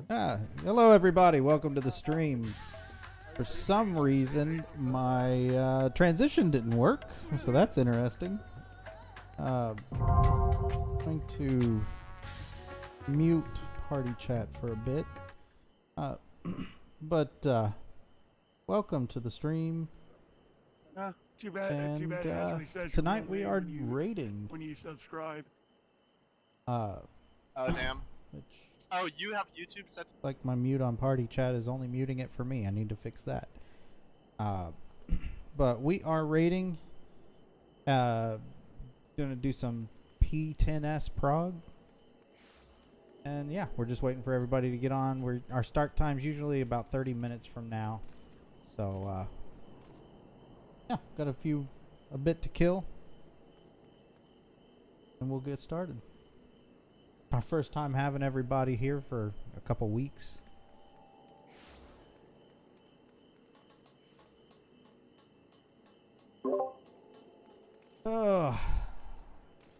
Hello everybody, welcome to the stream. For some reason, my transition didn't work, so that's interesting. Going to mute party chat for a bit. But welcome to the stream. Too bad. And Too bad. It actually says tonight we are raiding. when you subscribe. Oh damn. Which, Oh, you have YouTube set. like my mute on party chat is only muting it for me. I need to fix that. But we are raiding. Gonna do some P10S prog. And yeah, we're just waiting for everybody to get on. Our start time's usually about 30 minutes from now. So yeah, got a bit to kill. And we'll get started. Our first time having everybody here for a couple weeks. Oh,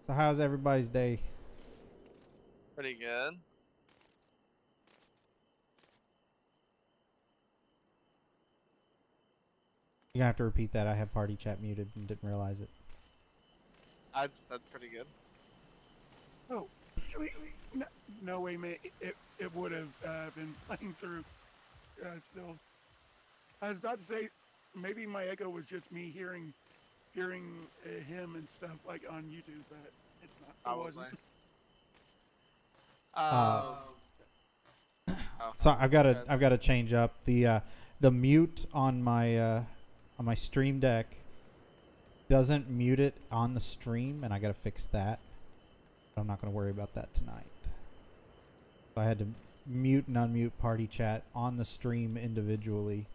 so how's everybody's day? Pretty good. You're gonna have to repeat that. I have party chat muted and didn't realize it. I'd said pretty good. Oh, no way, man. It would have been playing through. Still, I was about to say maybe my echo was just me hearing him and stuff like on YouTube, but it's not. Probably. It wasn't. So I've got to change up the mute on my stream deck. Doesn't mute it on the stream, and I got to fix that. But I'm not going to worry about that tonight. So I had to mute and unmute party chat on the stream individually.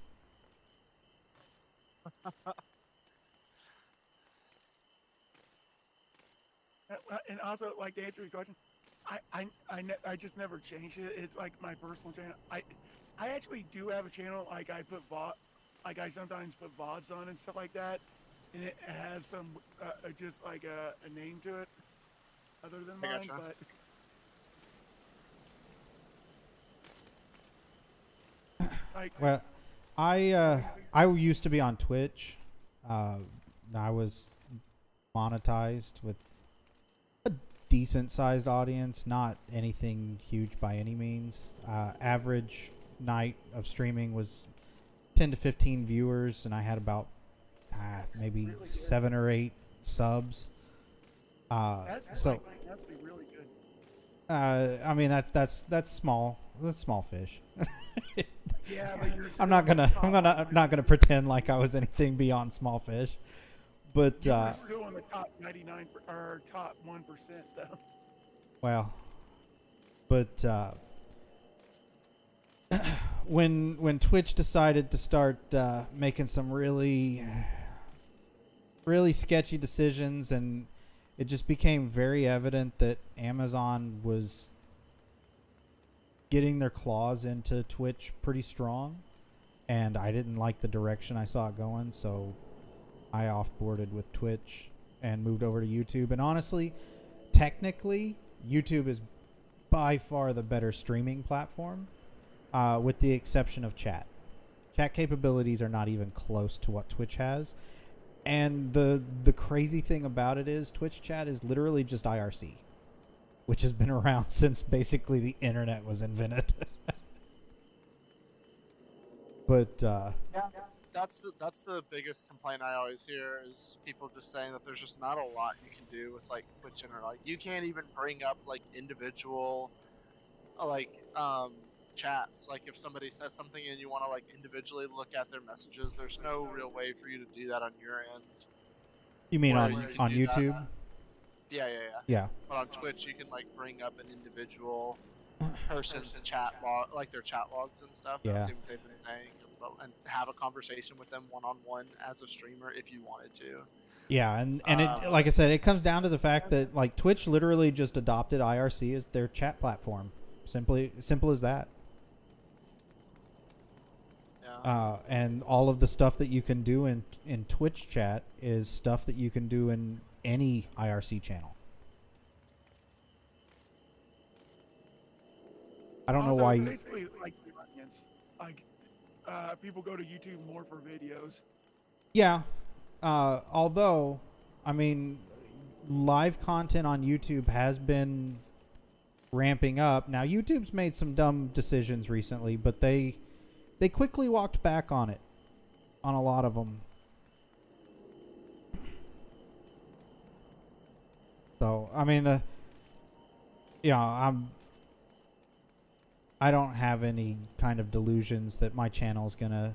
And also, like, to answer your question, I just never changed it. It's like my personal channel. I actually do have a channel. Like I put I sometimes put VODs on and stuff like that, and it has some just like a name to it, other than mine. Gotcha. But like, Well, I used to be on Twitch. I was monetized with a decent sized audience, not anything huge by any means. Average night of streaming was 10 to 15 viewers, and I had about maybe really 7 or 8 subs. that's so actually really good. I mean that's small. That's small fish. Yeah, but you're I'm not still gonna pretend like I was anything beyond small fish, but you're still in the top 99 or top 1% though. well, but when Twitch decided to start making some really sketchy decisions, and it just became very evident that Amazon was getting their claws into Twitch pretty strong, and I didn't like the direction I saw it going, so I offboarded with Twitch and moved over to YouTube. And honestly, technically, YouTube is by far the better streaming platform, with the exception of chat. Chat capabilities are not even close to what Twitch has. And the crazy thing about it is Twitch chat is literally just IRC, which has been around since basically the internet was invented. But Yeah, that's the biggest complaint I always hear is people just saying that there's just not a lot you can do with like Twitch and like you can't even bring up like individual chats. Like if somebody says something and you want to like individually look at their messages, there's no real way for you to do that on your end. you mean Where on you can on do that. YouTube? Yeah. Yeah. But on Twitch, you can like bring up an individual person's chat log, like their chat logs and stuff. Yeah. And see what they've been saying, and have a conversation with them one-on-one as a streamer if you wanted to. Yeah, and it, like I said, it comes down to the fact that like Twitch literally just adopted IRC as their chat platform. Simple as that. Yeah. And all of the stuff that you can do in Twitch chat is stuff that you can do in any IRC channel. I don't know Also, why. it's basically like the audience. Like, people go to YouTube more for videos. Yeah. Although, I mean, live content on YouTube has been ramping up. Now, YouTube's made some dumb decisions recently, but they quickly walked back on it, on a lot of them. So, I mean, I don't have any kind of delusions that my channel's gonna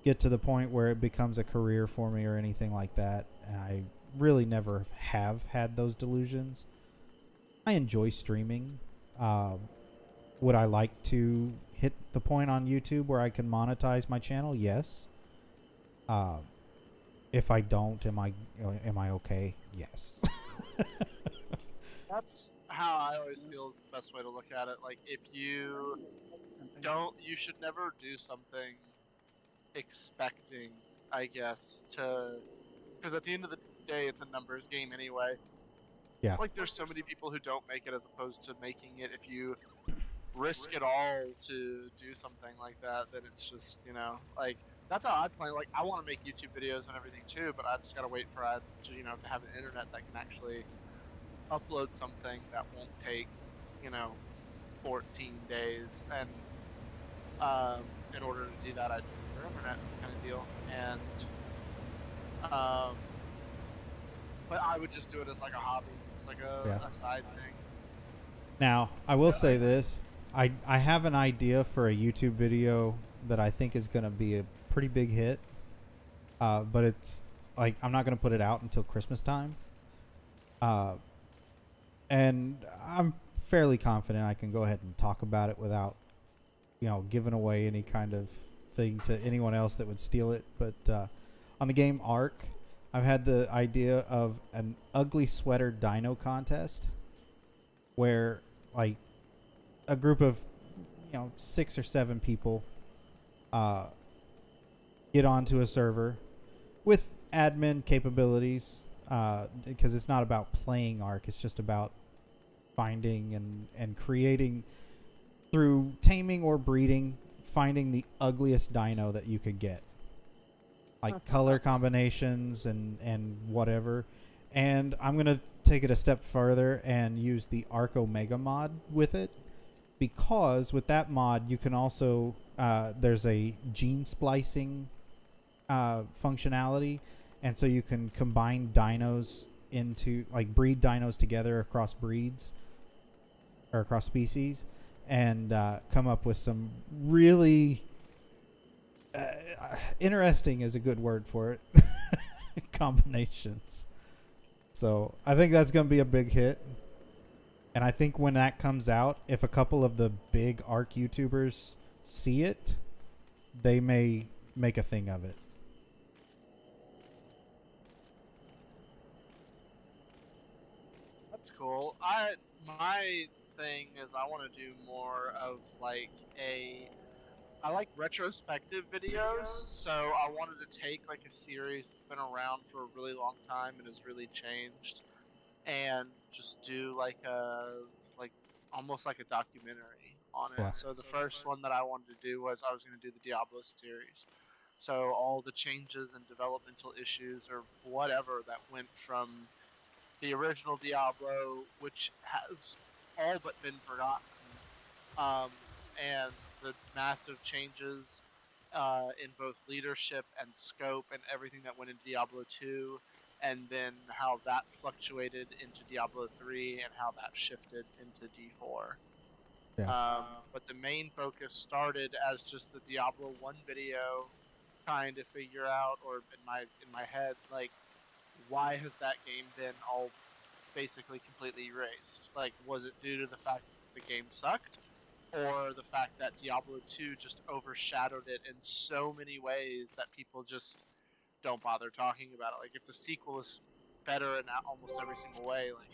get to the point where it becomes a career for me or anything like that. And I really never have had those delusions. I enjoy streaming. Would I like to hit the point on YouTube where I can monetize my channel? Yes. If I don't, am I okay? Yes. That's how I always feel is the best way to look at it. Like, if you you should never do something expecting, I guess, because at the end of the day, it's a numbers game anyway. Yeah. Like, there's so many people who don't make it as opposed to making it. If you risk it all to do something like that, then it's just, like, that's how I play. Like, I want to make YouTube videos and everything too, but I just gotta wait for to have an internet that can actually upload something that won't take, 14 days. And in order to do that, I need your internet kind of deal. And but I would just do it as like a hobby, just like a side thing. Now, I will say this. I have an idea for a YouTube video that I think is going to be a pretty big hit. But it's like, I'm not going to put it out until Christmas time. And I'm fairly confident I can go ahead and talk about it without, giving away any kind of thing to anyone else that would steal it. But on the game Ark, I've had the idea of an ugly sweater dino contest where, like, a group of 6 or 7 people get onto a server with admin capabilities, because it's not about playing Ark, it's just about finding and creating, through taming or breeding, finding the ugliest dino that you could get, like color combinations and whatever. And I'm going to take it a step further and use the Arc Omega mod with it, because with that mod you can also there's a gene splicing functionality, and so you can combine dinos into, like, breed dinos together across breeds or across species, and come up with some really interesting is a good word for it combinations. So I think that's going to be a big hit. And I think when that comes out, if a couple of the big Ark YouTubers see it, they may make a thing of it. That's cool. My thing is I want to do more of like I like retrospective videos, so I wanted to take like a series that's been around for a really long time and has really changed, and just do like almost like a documentary on it. Yeah. So the first one that I wanted to do was I was going to do the Diablo series. So all the changes and developmental issues or whatever that went from the original Diablo, which has all but been forgotten, and the massive changes in both leadership and scope and everything that went into Diablo 2, and then how that fluctuated into Diablo 3 and how that shifted into D4. Yeah. But the main focus started as just a Diablo 1 video, trying to figure out, or in my head, like, why has that game been all basically completely erased? Like, was it due to the fact that the game sucked, or the fact that Diablo 2 just overshadowed it in so many ways that people just don't bother talking about it? Like, if the sequel is better in almost every single way, like,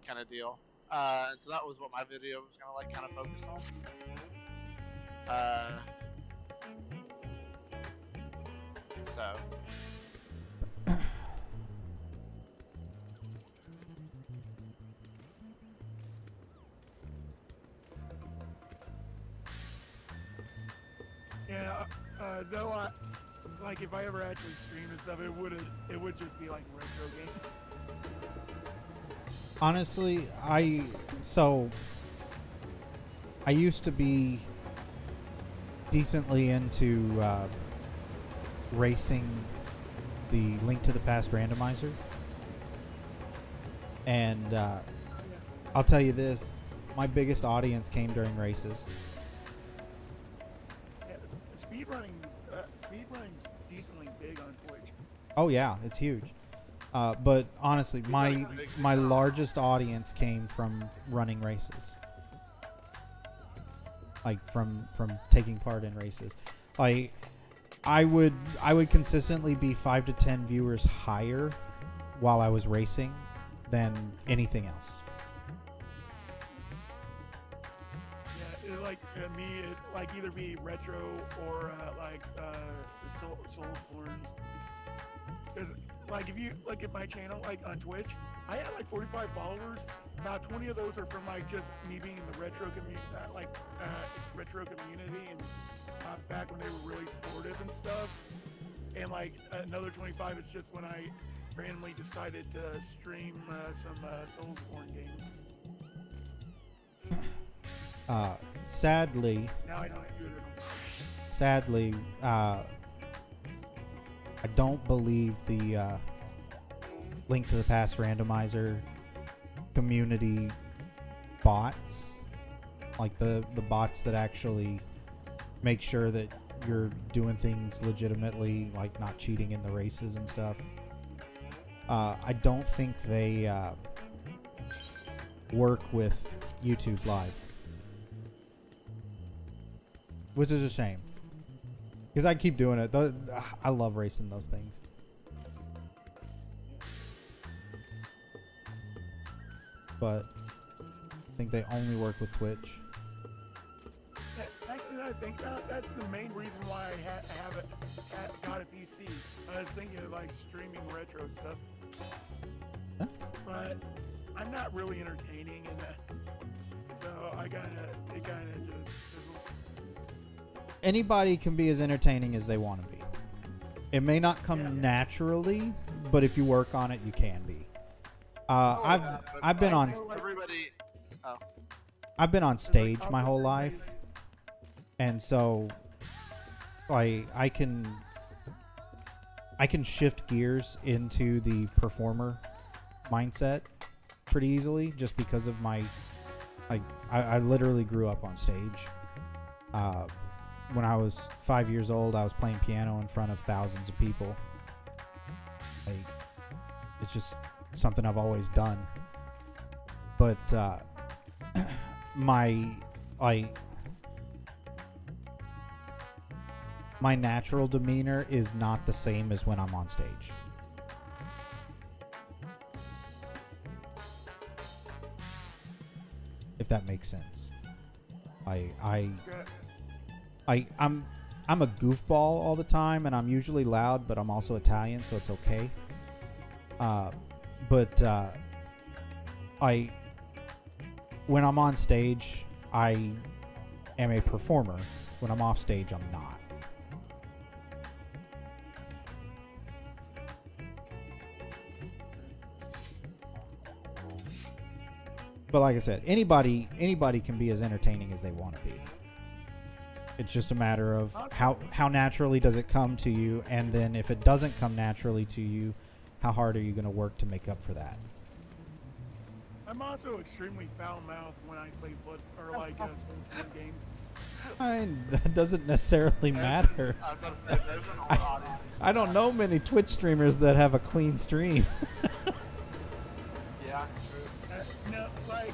kind of deal. And so that was what my video was gonna like kind of focus on. So Yeah, though like if I ever actually streamed and stuff, it would just be like retro games. Honestly, I used to be decently into racing the Link to the Past randomizer, and I'll tell you this: my biggest audience came during races. Yeah, speedrunning's decently big on Twitch. Oh yeah, it's huge. But honestly, my largest audience came from running races, like from taking part in races. Like I would consistently be 5 to 10 viewers higher while I was racing than anything else. Yeah, it like either be retro or Soulsborns. Because like if you look at my channel like on Twitch, I had like 45 followers. About 20 of those are from like just me being in the retro community, retro community, and back when they were really sportive and stuff. And like another 25, it's just when I randomly decided to stream some Soulsborne games. Sadly, Now I don't do it. sadly, I don't believe the Link to the Past randomizer community bots, like the bots that actually make sure that you're doing things legitimately, like not cheating in the races and stuff. I don't think they work with YouTube Live, which is a shame. Because I keep doing it. I love racing those things. But I think they only work with Twitch. Actually, I think that's the main reason why I got a PC. I was thinking of like streaming retro stuff. Huh? But I'm not really entertaining in that. So it kind of just fizzled. Anybody can be as entertaining as they want to be. It may not come naturally, but if you work on it, you can be. I've been on everybody. Oh. I've been on stage my whole life, and so I can shift gears into the performer mindset pretty easily just because of my I literally grew up on stage. When I was 5 years old, I was playing piano in front of thousands of people. It's just something I've always done. But my natural demeanor is not the same as when I'm on stage. If that makes sense. I'm a goofball all the time, and I'm usually loud, but I'm also Italian, so it's okay. When I'm on stage, I am a performer. When I'm off stage, I'm not. But like I said, anybody can be as entertaining as they want to be. It's just a matter of how naturally does it come to you, and then if it doesn't come naturally to you, how hard are you going to work to make up for that? I'm also extremely foul-mouthed when I play Soulsborne games. That doesn't necessarily matter. I don't know many Twitch streamers that have a clean stream. Yeah. No, I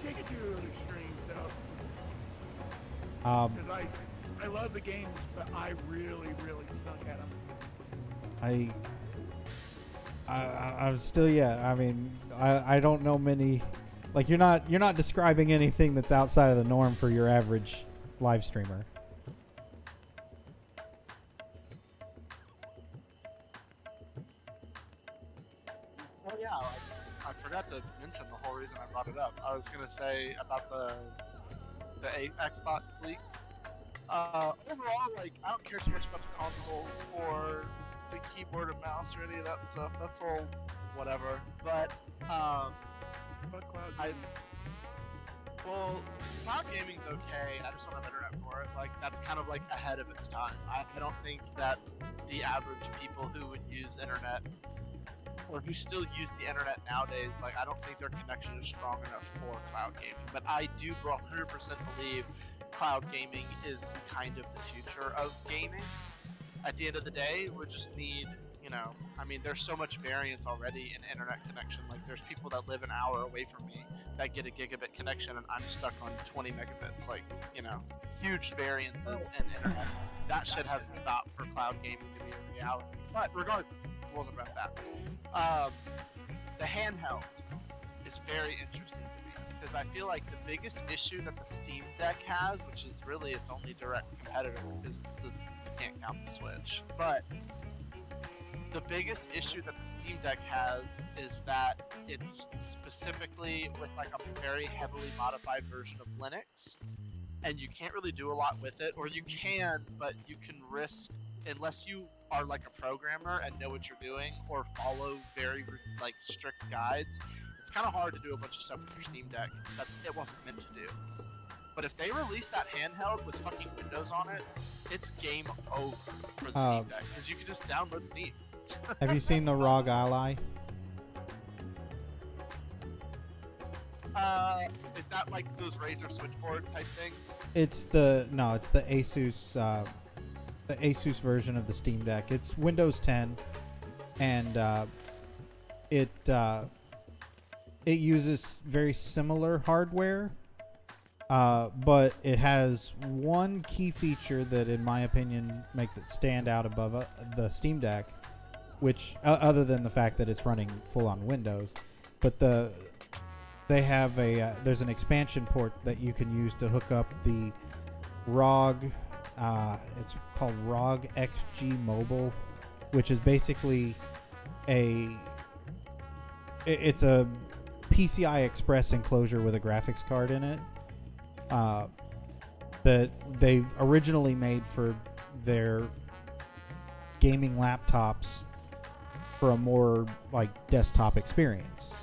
take it to an extreme, so. Because I love the games, but I really, really suck at them. I'm still I mean, I don't know many. Like you're not describing anything that's outside of the norm for your average live streamer. Oh yeah, I forgot to mention the whole reason I brought it up. I was gonna say about the Xbox leaks. Overall, like, I don't care too much about the consoles or the keyboard and mouse or any of that stuff. That's all whatever. But But cloud I gaming. well, cloud gaming's okay. I just don't have internet for it. Like, that's kind of like ahead of its time. I don't think that the average people who would use internet or who still use the internet nowadays, like, I don't think their connection is strong enough for cloud gaming. But I do 100% believe cloud gaming is kind of the future of gaming. At the end of the day, we just need, I mean, there's so much variance already in internet connection. Like, there's people that live an hour away from me that get a gigabit connection, and I'm stuck on 20 megabits. Like, huge variances in internet. That shit has to stop for cloud gaming to be a reality. But regardless, it wasn't about that. The handheld is very interesting to me because I feel like the biggest issue that the Steam Deck has, which is really its only direct competitor, because you can't count the Switch, but the biggest issue that the Steam Deck has is that it's specifically with like a very heavily modified version of Linux, and you can't really do a lot with it, or you can, but you can risk, unless you are like a programmer and know what you're doing or follow very like strict guides, it's kind of hard to do a bunch of stuff with your Steam Deck that it wasn't meant to do. But if they release that handheld with fucking Windows on it, it's game over for the Steam Deck because you can just download Steam. Have you seen the ROG Ally? Is that like those Razer switchboard type things? It's the Asus version of the Steam Deck. It's Windows 10, and it uses very similar hardware, but it has one key feature that, in my opinion, makes it stand out above the Steam Deck, which other than the fact that it's running full on Windows, but they have there's an expansion port that you can use to hook up the ROG. It's called ROG XG Mobile, which is basically it's a PCI Express enclosure with a graphics card in it that they originally made for their gaming laptops for a more like desktop experience.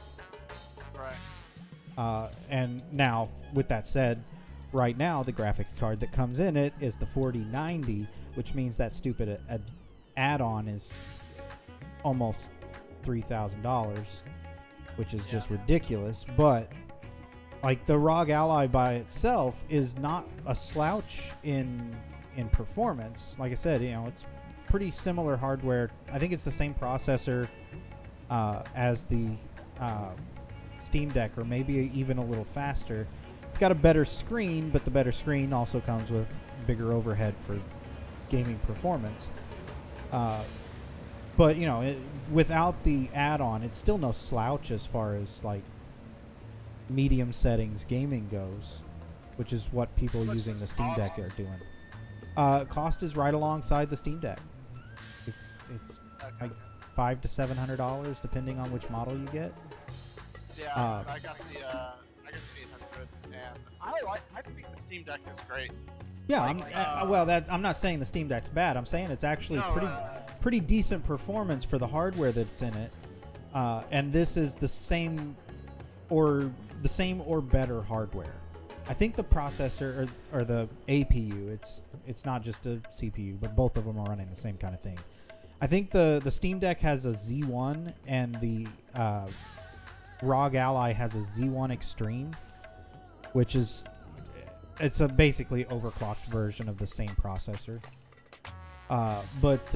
Right. And now, with that said, right now the graphic card that comes in it is the 4090, which means that stupid add-on is almost $3,000, which is just ridiculous. But like the ROG Ally by itself is not a slouch in performance. Like I said, it's pretty similar hardware. I think it's the same processor as the Steam Deck, or maybe even a little faster. It's got a better screen, but the better screen also comes with bigger overhead for gaming performance. But without the add-on, it's still no slouch as far as like medium settings gaming goes, which is what people using the Steam Deck are doing. Cost is right alongside the Steam Deck. It's like $500 to $700 depending on which model you get. Yeah, I got the 800, and I think the Steam Deck is great. Yeah, Like, I'm not saying the Steam Deck's bad. I'm saying it's actually pretty decent performance for the hardware that's in it. And this is the same or better hardware. I think the processor or the APU, it's not just a CPU, but both of them are running the same kind of thing. I think the Steam Deck has a Z1 and the ROG Ally has a Z1 Extreme, which is a basically overclocked version of the same processor. But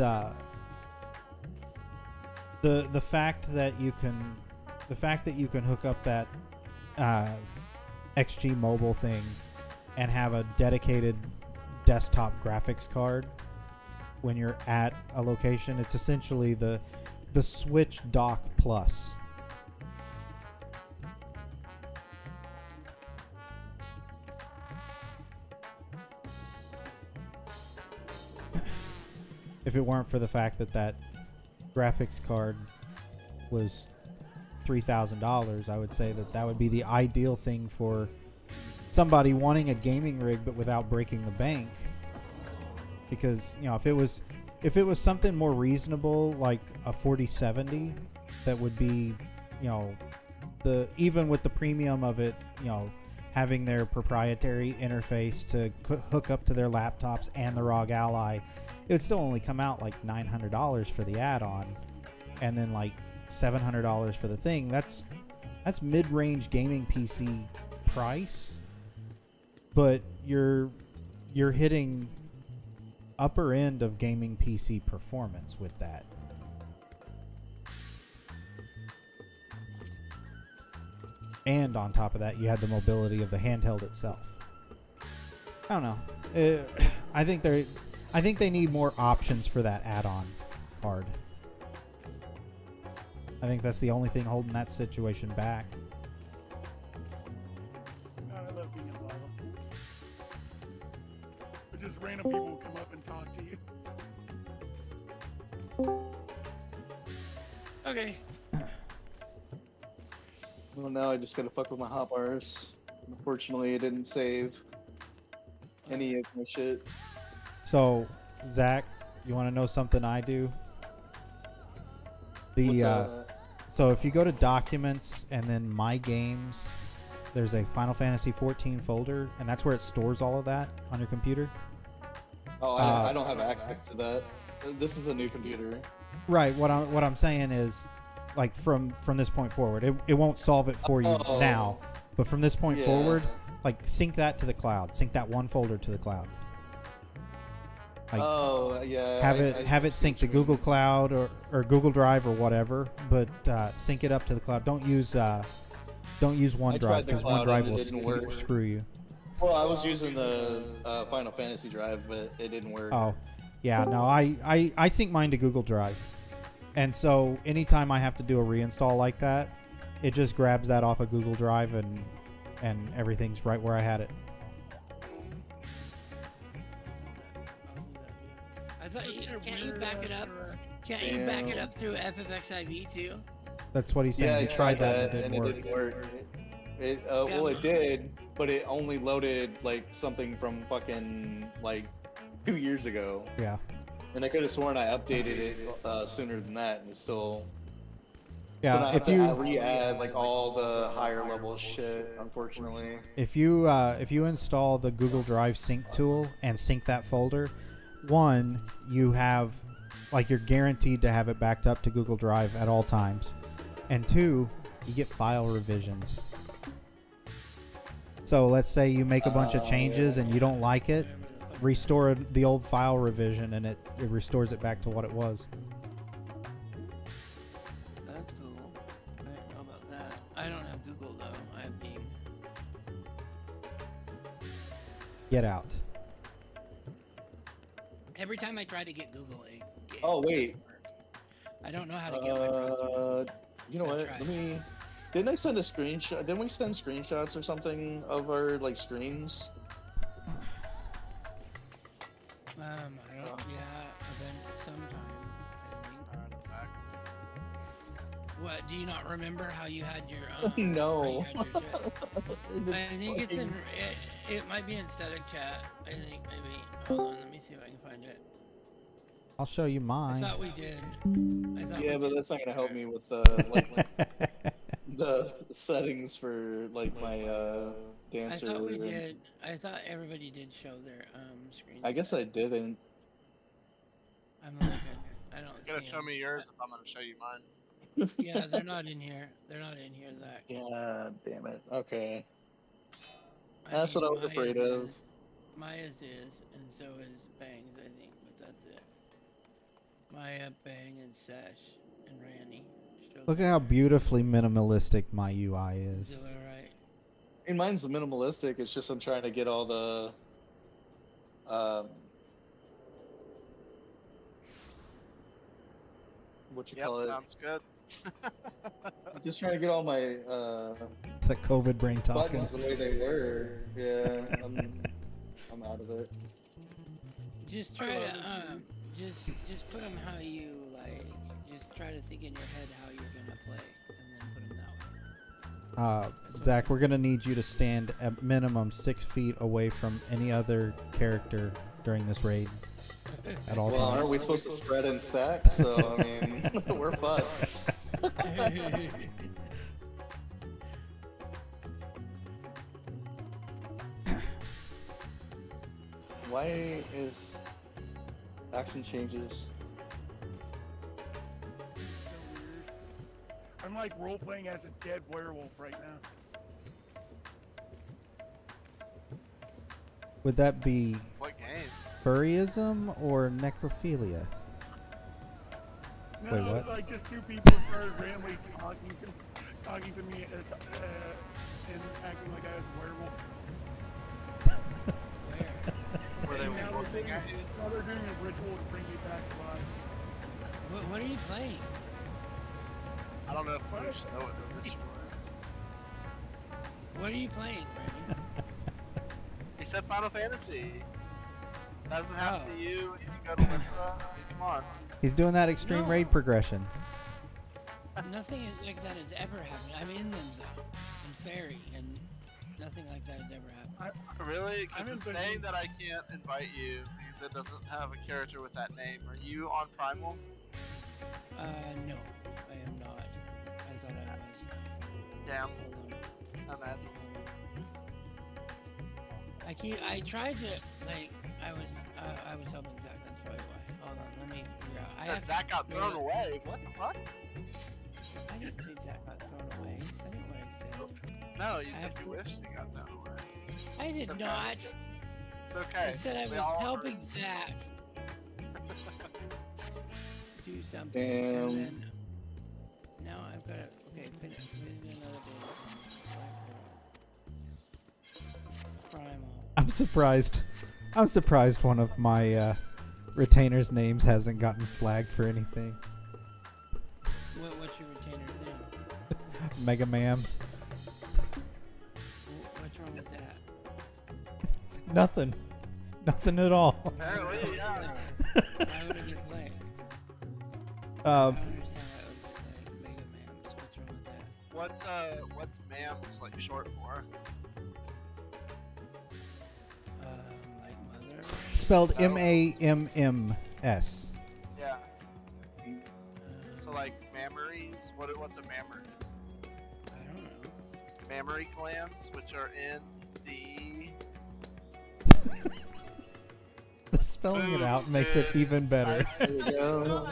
the fact that you can hook up that XG Mobile thing and have a dedicated desktop graphics card when you're at a location, it's essentially the Switch Dock Plus. If it weren't for the fact that graphics card was $3,000, I would say that would be the ideal thing for somebody wanting a gaming rig but without breaking the bank. because if it was something more reasonable like a 4070 that would be, even with the premium of it, having their proprietary interface to hook up to their laptops and the ROG Ally, it would still only come out like $900 for the add-on, and then like $700 for the thing. That's mid-range gaming PC price, but you're hitting upper end of gaming PC performance with that. And on top of that, you had the mobility of the handheld itself. I don't know. I think they need more options for that add-on card. I think that's the only thing holding that situation back. God, I love being involved. But just random people will come up and talk to you. Okay. Well, now I just gotta fuck with my hotbars. Unfortunately, it didn't save any of my shit. So, Zach, you want to know something I do? So if you go to Documents and then My Games, there's a Final Fantasy 14 folder, and that's where it stores all of that on your computer. Oh, I don't have access to that. This is a new computer. Right. What I'm saying is, like from this point forward, it won't solve it for you now, but from this point forward, like sync that to the cloud. Sync that one folder to the cloud. Like, have it sync to Google Cloud or Google Drive or whatever, but sync it up to the cloud. Don't use OneDrive, because OneDrive will screw you. Well, I was using the Final Fantasy drive, but it didn't work. Oh, yeah, no, I sync mine to Google Drive, and so anytime I have to do a reinstall like that, it just grabs that off of Google Drive and everything's right where I had it. Can't you back it up? Can't you back it up through XIV too? That's what he's saying. He tried that and it didn't work. Well, it did, but it only loaded like something from fucking like 2 years ago. Yeah. And I could have sworn I updated it sooner than that, and it's still. Yeah, so if you re-add like all the higher level shit, unfortunately. If you install the Google Drive sync tool and sync that folder, one, you have, like, you're guaranteed to have it backed up to Google Drive at all times, and two, you get file revisions. So let's say you make a bunch of changes and you don't like it, restore the old file revision and it restores it back to what it was. That's cool. I don't know about that. I don't have Google though. I have Bing. Get out. Every time I try to get Google, Oh wait. I don't know how to get my password. You know what? Didn't I send a screenshot? Didn't we send screenshots or something of our like screens? I don't. Yeah, sometime. I think. What? Do you not remember how you had your? No. I think it's in. It might be in static chat. I think maybe. Hold on. Let me see if I can find it. I'll show you mine. I thought we did. Yeah, but that's not gonna help me with the settings for like my dancer. I thought we did. I thought everybody did show their screens. I guess I didn't. I'm looking. I don't. You're gonna show me yours if I'm gonna show you mine. Yeah, they're not in here. They're not in here, Zach. Yeah, damn it. Okay. That's what I was afraid of. Maya's is, and so is Bang's, I think, but that's it. Maya, Bang, and Sesh, and Randy. Look at how beautifully minimalistic my UI is. Is that right? I mean, mine's minimalistic. It's just I'm trying to get all the what you call it? Sounds good. Just trying to get all my It's that COVID brain talking. buttons the way they were. Yeah, I'm out of it. Just try to just put them how you like. Just try to think in your head how you're gonna play, and then put them that way. Zach, we're gonna need you to stand at minimum 6 feet away from any other character during this raid at all Well, times. aren't we supposed to spread and stack? So, I mean, we're fucked. Why is action changes? It's so weird. I'm like role playing as a dead werewolf right now. Would that be What game? furryism or necrophilia? No, Wait, what? like just two people started randomly talking to me and acting like I was a werewolf. Were they And now looking at you? now they're doing a ritual to bring me back to life. What are you playing? I don't know if I should know what the ritual is. What are you playing, Brandon? He said Final Fantasy. That doesn't happen Oh. to you. You can go to Limsa. Come on. He's doing that extreme No. raid progression. Nothing like that has ever happened. I'm in Limsa and Fairy, and nothing like that has ever happened. Really? I'm Because it's in saying that I can't invite you because it doesn't have a character with that name. Are you on Primal? No, I am not. I thought I was. Damn. Hold on. Imagine. I tried to like I was helping Zach. That's probably why. Hold on, let me figure out. Zach got thrown away. What the fuck? I didn't say Zach got thrown away. That's not what I said. No, you I said have you to- wished you got thrown away. I did Okay. not. It's okay. I said I We was all helping heard. Zach do something. Damn. And then now I've got to finish another day. Primal. I'm surprised one of my retainers' names hasn't gotten flagged for anything. What's your retainer's name? Mega Mams. What's wrong with that? Nothing. Nothing at all. Apparently, yeah. Why would it get flagged? I Um, don't understand why it would get flagged. Mega Mams. What's wrong with that? What's MAMS like short for? Like mother? spelled Oh. MAMMS. Yeah. So like mammaries. What's a mammary? I don't know. Mammary glands, which are in the. The spelling it out makes it Boosted. even better. There you go.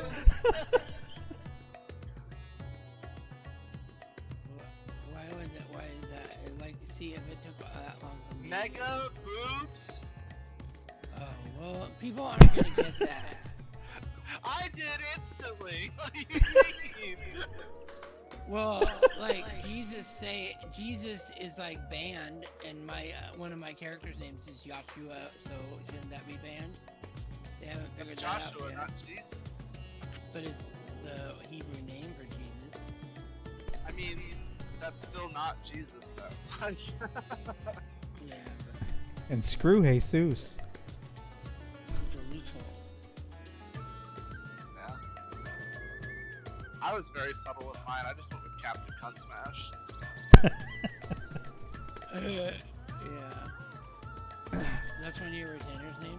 Why is that? Like, see if it took that long for me. Mega boobs. Oh, well, people aren't gonna get that. I did instantly. What do you mean? Well, like Jesus is like banned, and my one of my characters' names is Joshua, so shouldn't that be banned? They haven't figured It's that Joshua, out yet. not Jesus. But it's the Hebrew name for Jesus. I mean, that's still not Jesus, though. Yeah, And screw Jesus. but it's a loophole. Yeah. I was very subtle with mine. I just went with Captain Cunt Smash. Yeah. That's one of your retainer's names?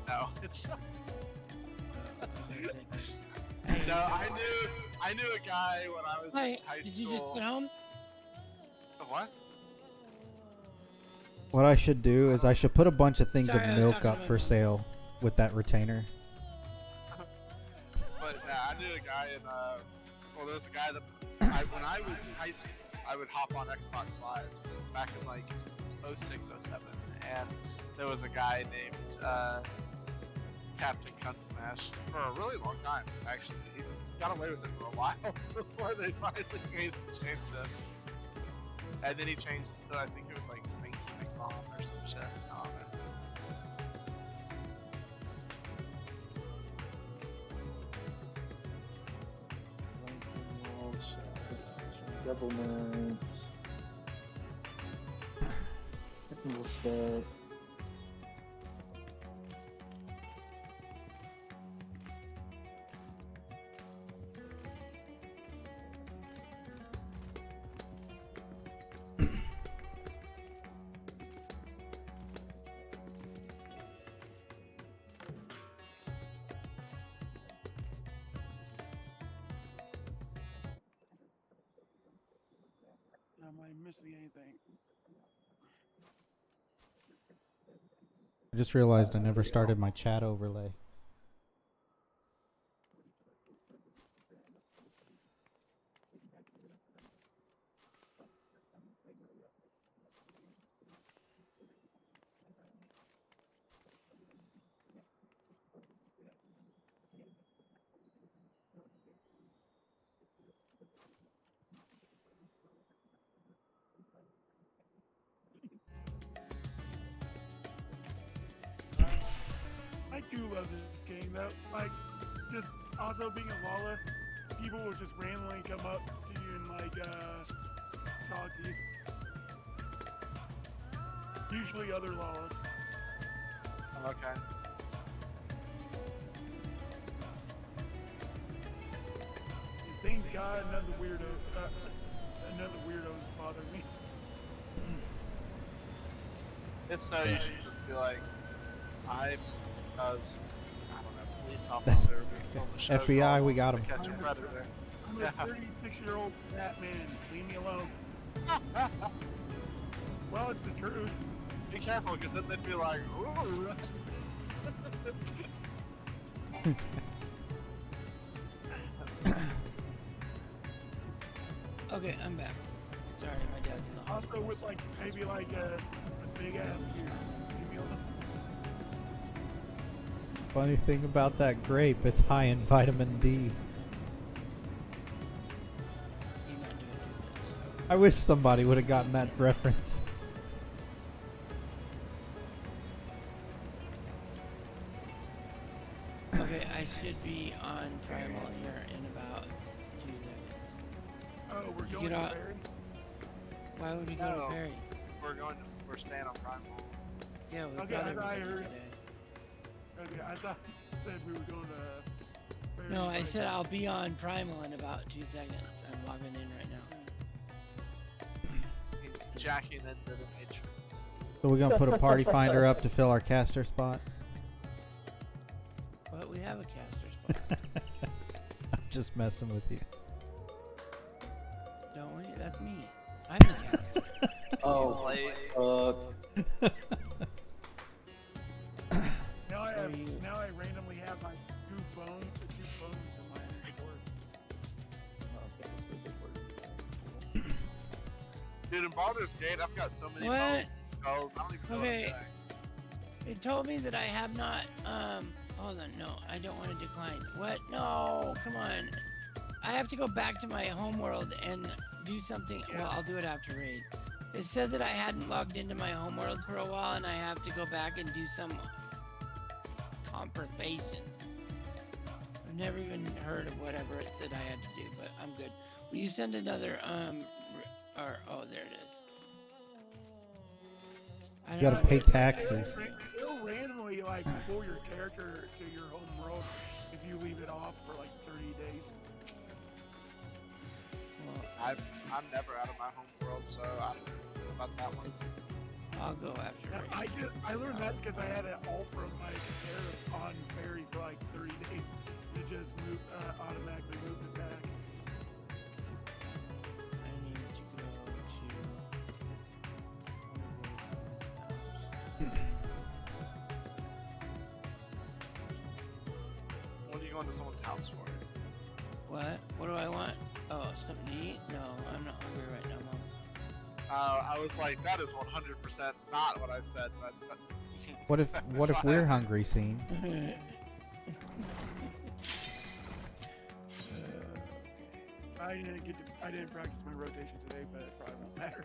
No. No, I knew a guy when I was Hi, in high did school. you just get home? The what? What I should do is I should put a bunch of things Sorry, I of was milk talking up to my for mom. sale with that retainer. But I knew a guy in well, there was a guy that when I was in high school, I would hop on Xbox Live. It was back in like 06, 07, and there was a guy named Captain Cunt Smash for a really long time. Actually, he got away with it for a while before they finally changed it. And then he changed to I think it was like Spanky McMom or some shit. Oh, man. Devilment. We'll start. missing anything. I just realized I never started my chat overlay. I do love this game though. Like, just also being a Lala, people will just randomly come up to you and like talk to you. Usually other Lalas. Okay. Thank God another weirdo's bothering me. It's so easy to just be like, I'm, I don't know, police officer. We filmed a show FBI, called we got To him. Catch a Predator. I'm a 36-year-old fat man. Leave me alone. Well, it's the truth. Be careful, because then they'd be like, ooh. Okay, I'm back. Sorry, my dad's in the hospital. Also with like maybe like a big ass dude. Leave me alone. Funny thing about that grape, it's high in vitamin D. You're not doing too good. I wish somebody would have gotten that reference. Okay, I should be on Primal here in about 2 seconds. Oh, we're You going get to out- Barry? Why would we go No. to Perry? We're staying on Primal. Yeah, we've Okay, got I everything heard. today. Okay, I thought you said we were going to Barry. No, I but- said I'll be on Primal in about 2 seconds. I'm logging in right now. He's jacking into the Matrix. So we're gonna put a party finder up to fill our caster spot. But we have a caster spot, I'm just messing with you. don't we? That's me. I'm the caster. Oh, Late. Now I Are have. you- Now I randomly have my two phones in my inventory. Dude, in Baldur's Gate, I've got so many What? bones and skulls. I don't even know Okay. what I'm doing. It told me that I have not, hold on, no, I don't want to decline. What? No, come on. I have to go back to my home world and do something. Well, I'll do it after raid. It said that I hadn't logged into my home world for a while and I have to go back and do some conversations. I've never even heard of whatever it said I had to do, but I'm good. Will you send another, oh, there it is. I You don't gotta know. pay taxes. It'll randomly like pull your character to your home world if you leave it off for like 30 days. Well, I'm never out of my home world, so I don't know about that one. I'll go after Now, raid. I learned that because I had it all from my sheriff on ferry for like 30 days. It just automatically moved it back. I need to go When are you going to someone's house for? What? What do I want? Oh, something to eat? No, I'm not hungry right now, Mom. I was like, that is 100% not what I said, but What if that's what if why we're hungry, Scene? I didn't practice my rotation today, but it probably won't matter.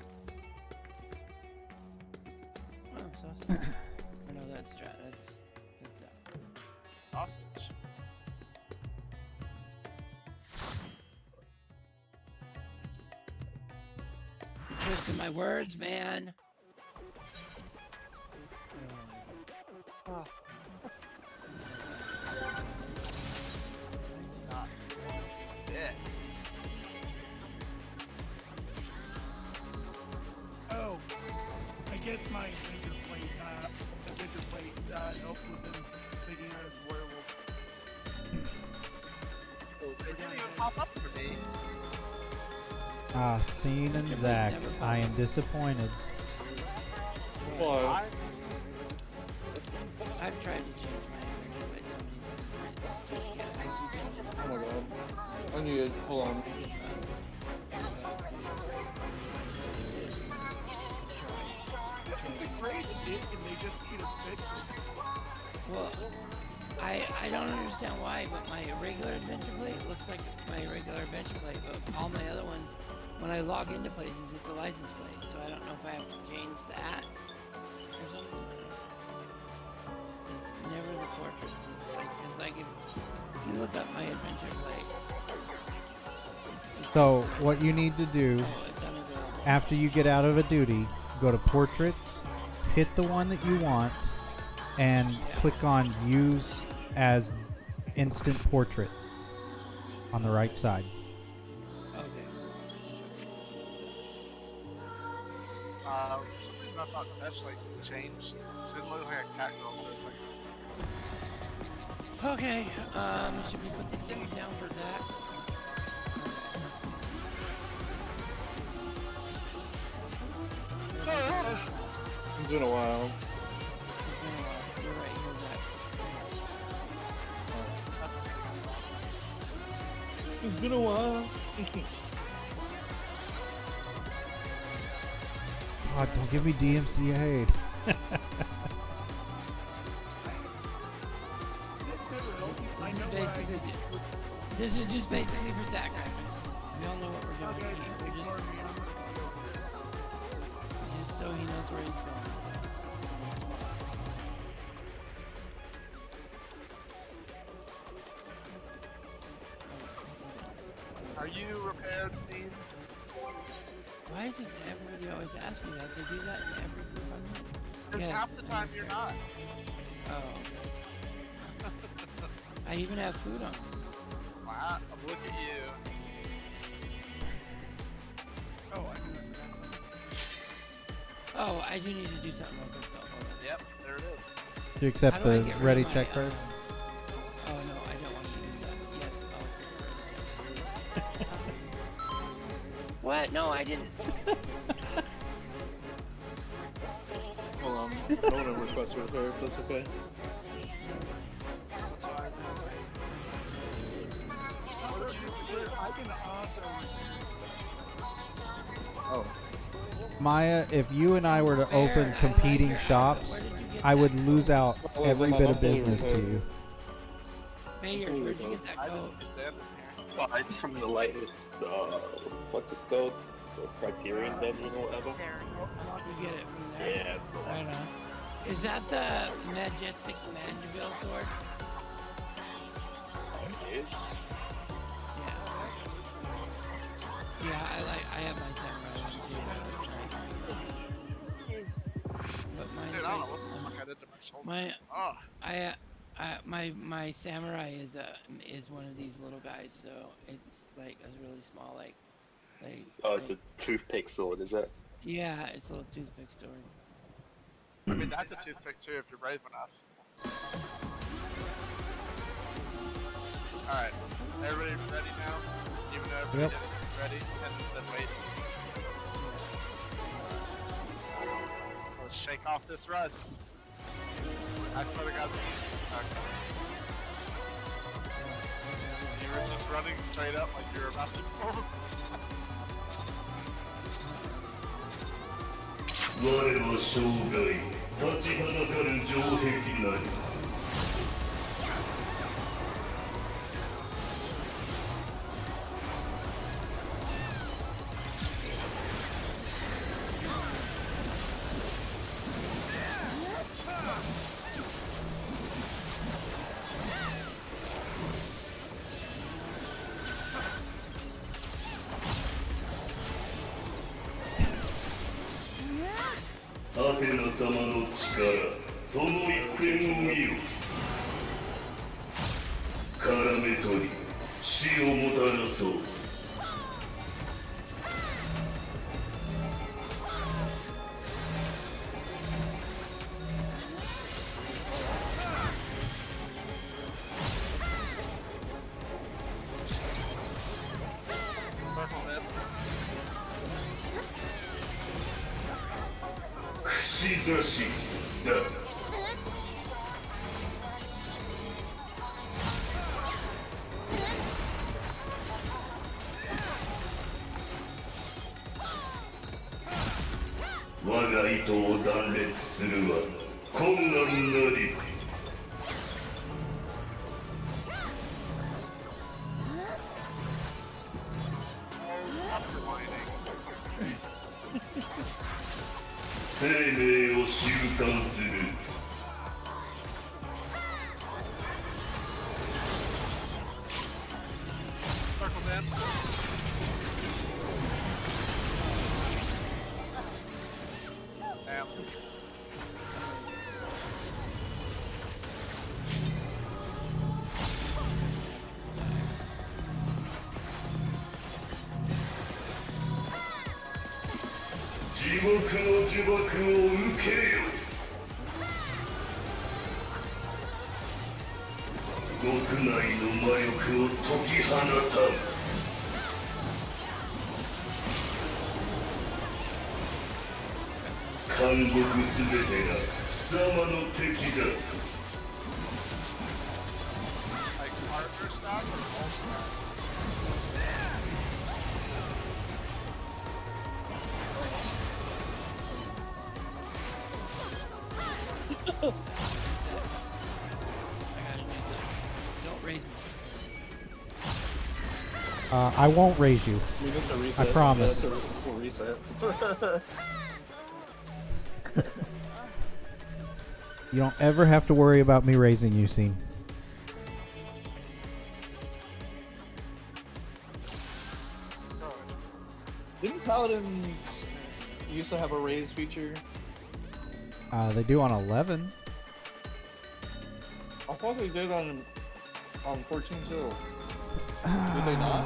Oh, sausage. I know that's that. sausage. You're twisting my words, man. Not it. Oh, I guess my adventure plate helped with him thinking I was a werewolf. It didn't even pop up for me. Ah, Scene and Zach, I am disappointed. Why? I've tried to change my inventory so many times. It's just, yeah, I keep getting Oh my god. I need it. Hold on. It's a great addition. They just need to fix it. Well, I don't understand why, but my regular adventure plate looks like my regular adventure plate, but all my other ones, when I log into places, it's a license plate, so I don't know if I have to change that or something. It's never the portrait. It's like if you look up my adventure plate. So what you need to do Oh, it's unavailable. after you get out of a duty, go to portraits, hit the one that you want, and click on use as instant portrait on the right side. Okay. For some reason I thought Sesh like changed. She didn't look like a cat girl for a second. Okay, should we put the things down for that? It's been a while. You're right, you're Zach. It's been a while. God, don't give me DMCA'd. This is just basically for Zach. We all know what we're doing. Okay, We're just so he knows where he's from. Are you repaired, Scene? Why does everybody always ask me that? They do that in every group I'm in. Because half the time you're not. Oh. I even have food on. Wow, look at you. Oh, I do that. Oh, I do need to do something real quick though. Hold on. Yep, there it is. Do you How accept do I the get rid ready of my, check card? Oh no, I don't want you to do that. Yes, I'll accept the ready check. What? No, I didn't. Hold on. I want to request repair if that's okay. That's fine. I can also. Oh. Maya, if you and I were to Fair, I open like competing your outfit. shops, Where did you get I that would coat? lose out Oh, every my bit of mom told me business to to. you. Mayor, where'd you get that I coat? didn't get that in here. Well, it's from the latest, what's it called? The Criterion Dungeon or whatever. You get it from there? Yeah, Right on. Is that the Majestic Mandeville sword? yes. Yeah. Yeah, I have my samurai one too. But mine's Dude, I don't know like, what the fuck I did to my shoulder. my samurai is one of these little guys, so it's like a really small Oh, it's a toothpick sword, is it? yeah, it's a little toothpick sword. I mean, that's a toothpick too if you're brave enough. Alright, everybody ready now? Even though everybody Yep. didn't ready and then wait. Let's shake off this rust. I swear to God. Okay. You were just running straight up like you were about to fall. 我は生涯立ちはだかる城壁なり。アテナ様の力、その一点を見よ。絡め取り、死をもたらそう。Purple nip. 串刺しだ。我が糸を断裂するは困難なり。生命を習慣する。地獄の呪縛を受けよ。極内の魔力を解き放たん。監獄すべてが貴様の敵だ。Don't raise me. I won't raise you. We need to reset. I promise. Yeah, we'll reset. You don't ever have to worry about me raising you, Scene. Didn't Paladin used to have a raise feature? They do on 11. I thought they did on 14 too. Did they not?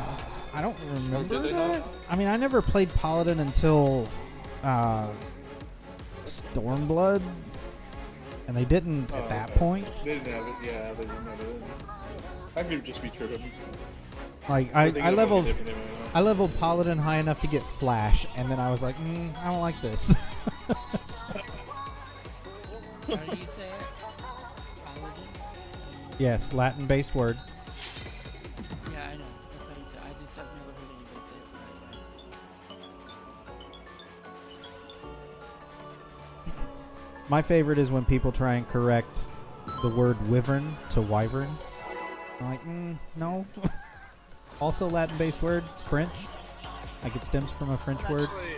I don't remember they that. not? I mean, I never played Paladin until Stormblood, and they didn't at that okay. point. They didn't have it. Yeah, they didn't have it. I could just be tripping. Like But they I got leveled, fucking different anyway. I leveled Paladin high enough to get Flash, and then I was like, I don't like this. How do you say it? Paladin? Yes, Latin-based word. Yeah, I know. That's how you say it. I just have never heard anybody say it the right way. My favorite is when people try and correct the word wyvern to wyvern. I'm like, no. Also Latin-based word. It's French. Like it stems from a French word. Actually,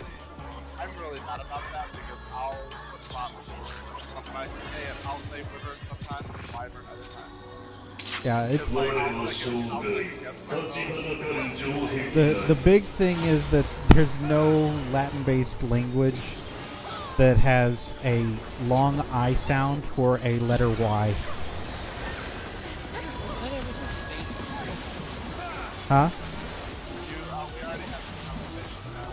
I'm really mad about that because I'll swap sometimes say it, I'll say wyvern sometimes and wyvern other times. Yeah, it's Like, 我の I'll 生 second 涯 guess 立ち myself. はだかる城壁 the big thing is that there's no Latin-based language that has a long I sound for a letter Y. Huh? We already had this conversation now.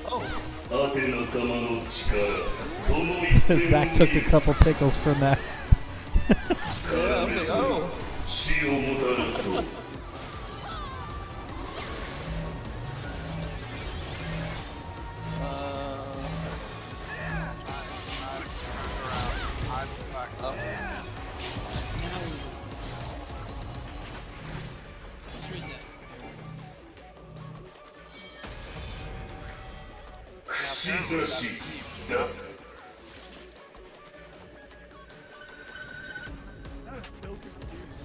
No, アテナ様の力その一点 Zach took a couple tickles from that. Yeah, I'm like, oh. 死をもたらそう I'm back up. Let's reset. 串刺しだ That was so confused.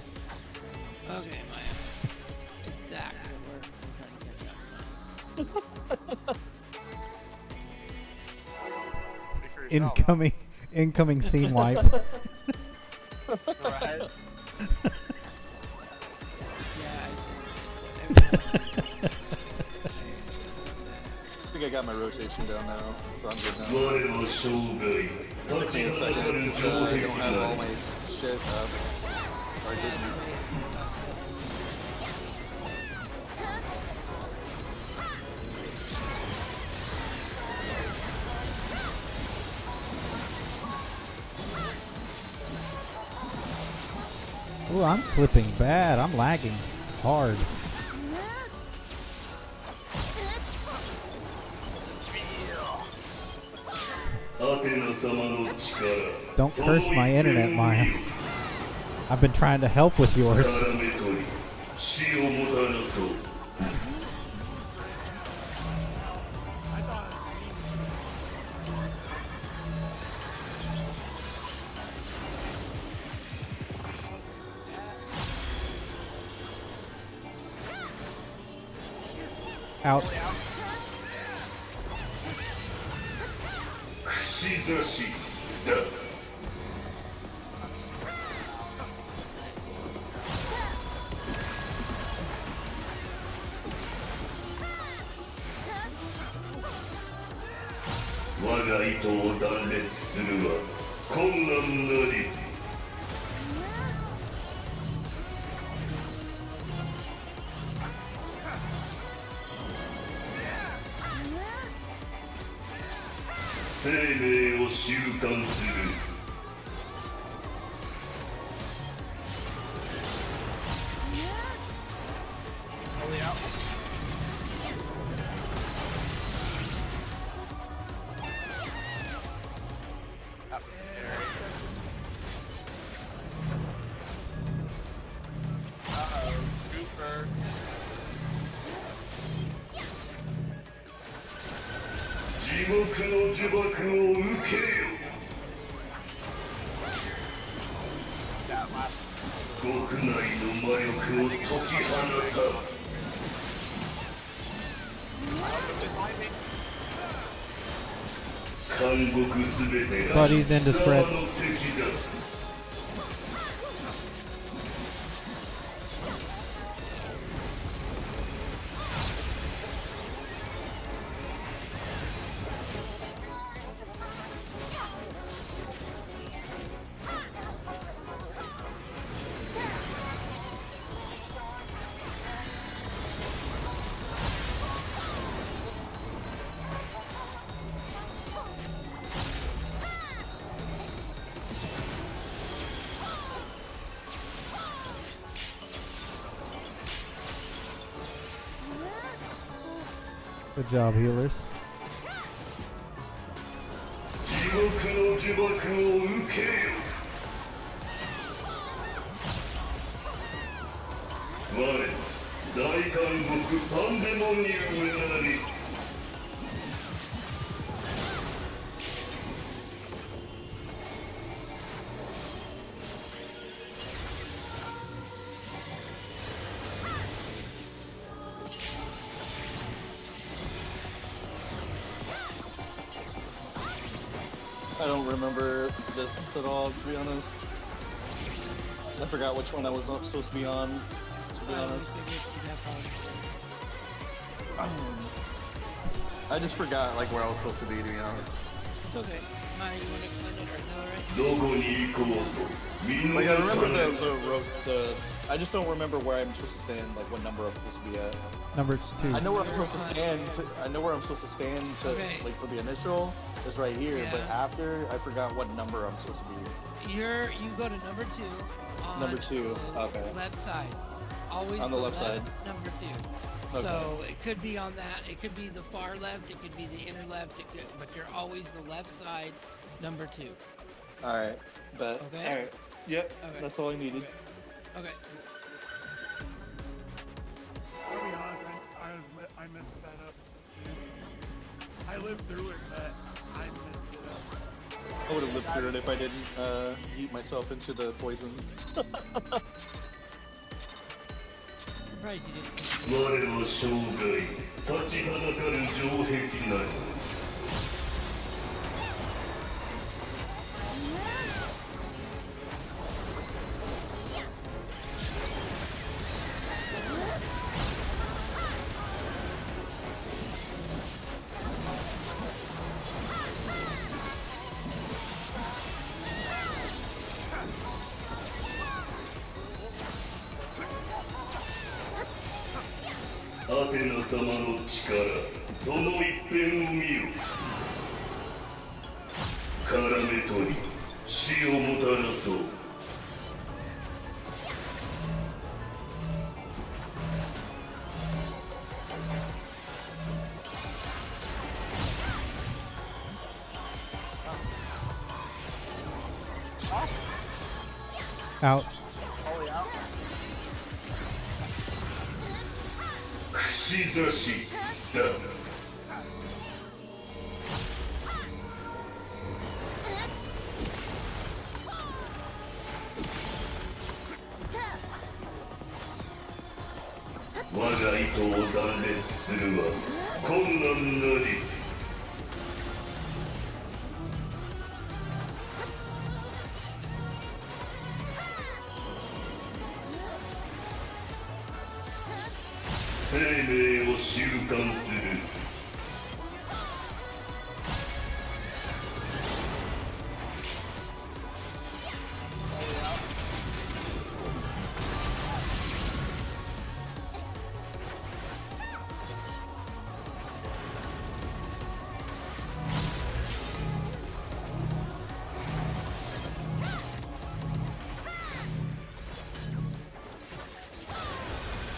Okay, Maya. It's Zach. We're trying to catch up. Speak for yourself. Incoming scene wipe. Right? Yeah, I think I got my rotation down now, so I'm good now. 我の生涯立ち Give me a はだか second. る城 I 壁 don't have all だ my shit up. Or I didn't. Ooh, I'm clipping bad. I'm lagging hard. Don't curse my internet, Maya. I've been trying to help with yours. Out. That was scary. Uh-oh, Cooper. That last Buddy's into spread. Good job, healers. I don't remember this at all, to be honest. I forgot which one I was supposed to be on, to be honest. I just forgot like where I was supposed to be honest. It's okay. Maya, you want to explain it, or is that alright? Like I remember I just don't remember where I'm supposed to stand, like what number I'm supposed to be at. Number 2. I know where I'm supposed to stand. I know where I'm supposed to stand to, Okay. like for the initial is right here, Yeah. but after I forgot what number I'm supposed to be. You go to number 2 on Number 2, the okay. left side. Always On the left side. Number 2. Okay. So it could be on that. It could be the far left. It could be the inner left. But you're always the left side, number 2. All right, but Okay. all right, yep, Okay. that's all I needed. Okay. I'll be honest, I messed that up too. I lived through it, but I messed it up. I would have lived through it if I didn't eat myself into the poison. Right, you did. 我の生涯立ちはだかる城壁なり アテナ様の力その一辺を見よ絡め取り死をもたらそう Out. Ollie out. 串刺しだ。我が意図を断裂するは困難なり。生命を習慣する。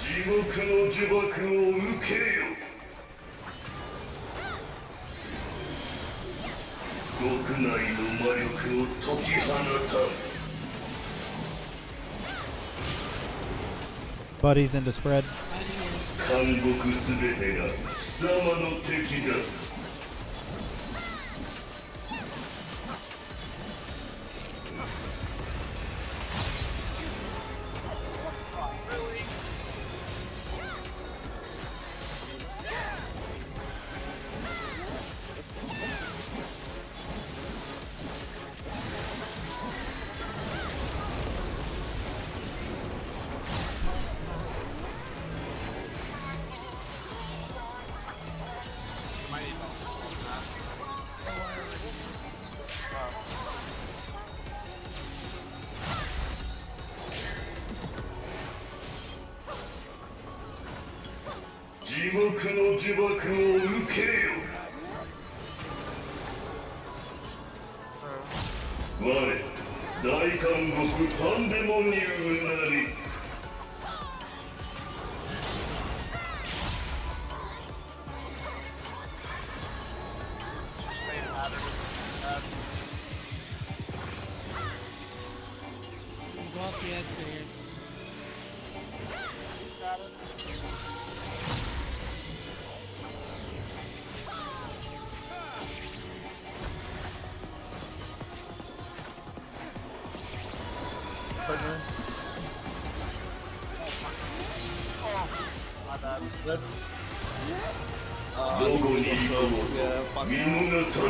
地獄の呪縛を受けよ。極内の魔力を解き放た。Buddies into spread. 監獄すべてが貴様の敵だ。地獄の呪縛を受けよ。我、大監獄パンデモニウムなり。Go off the escalator. Partner. My bad. Red. どこに行こ Yeah, う fuck. 見逃さぬ。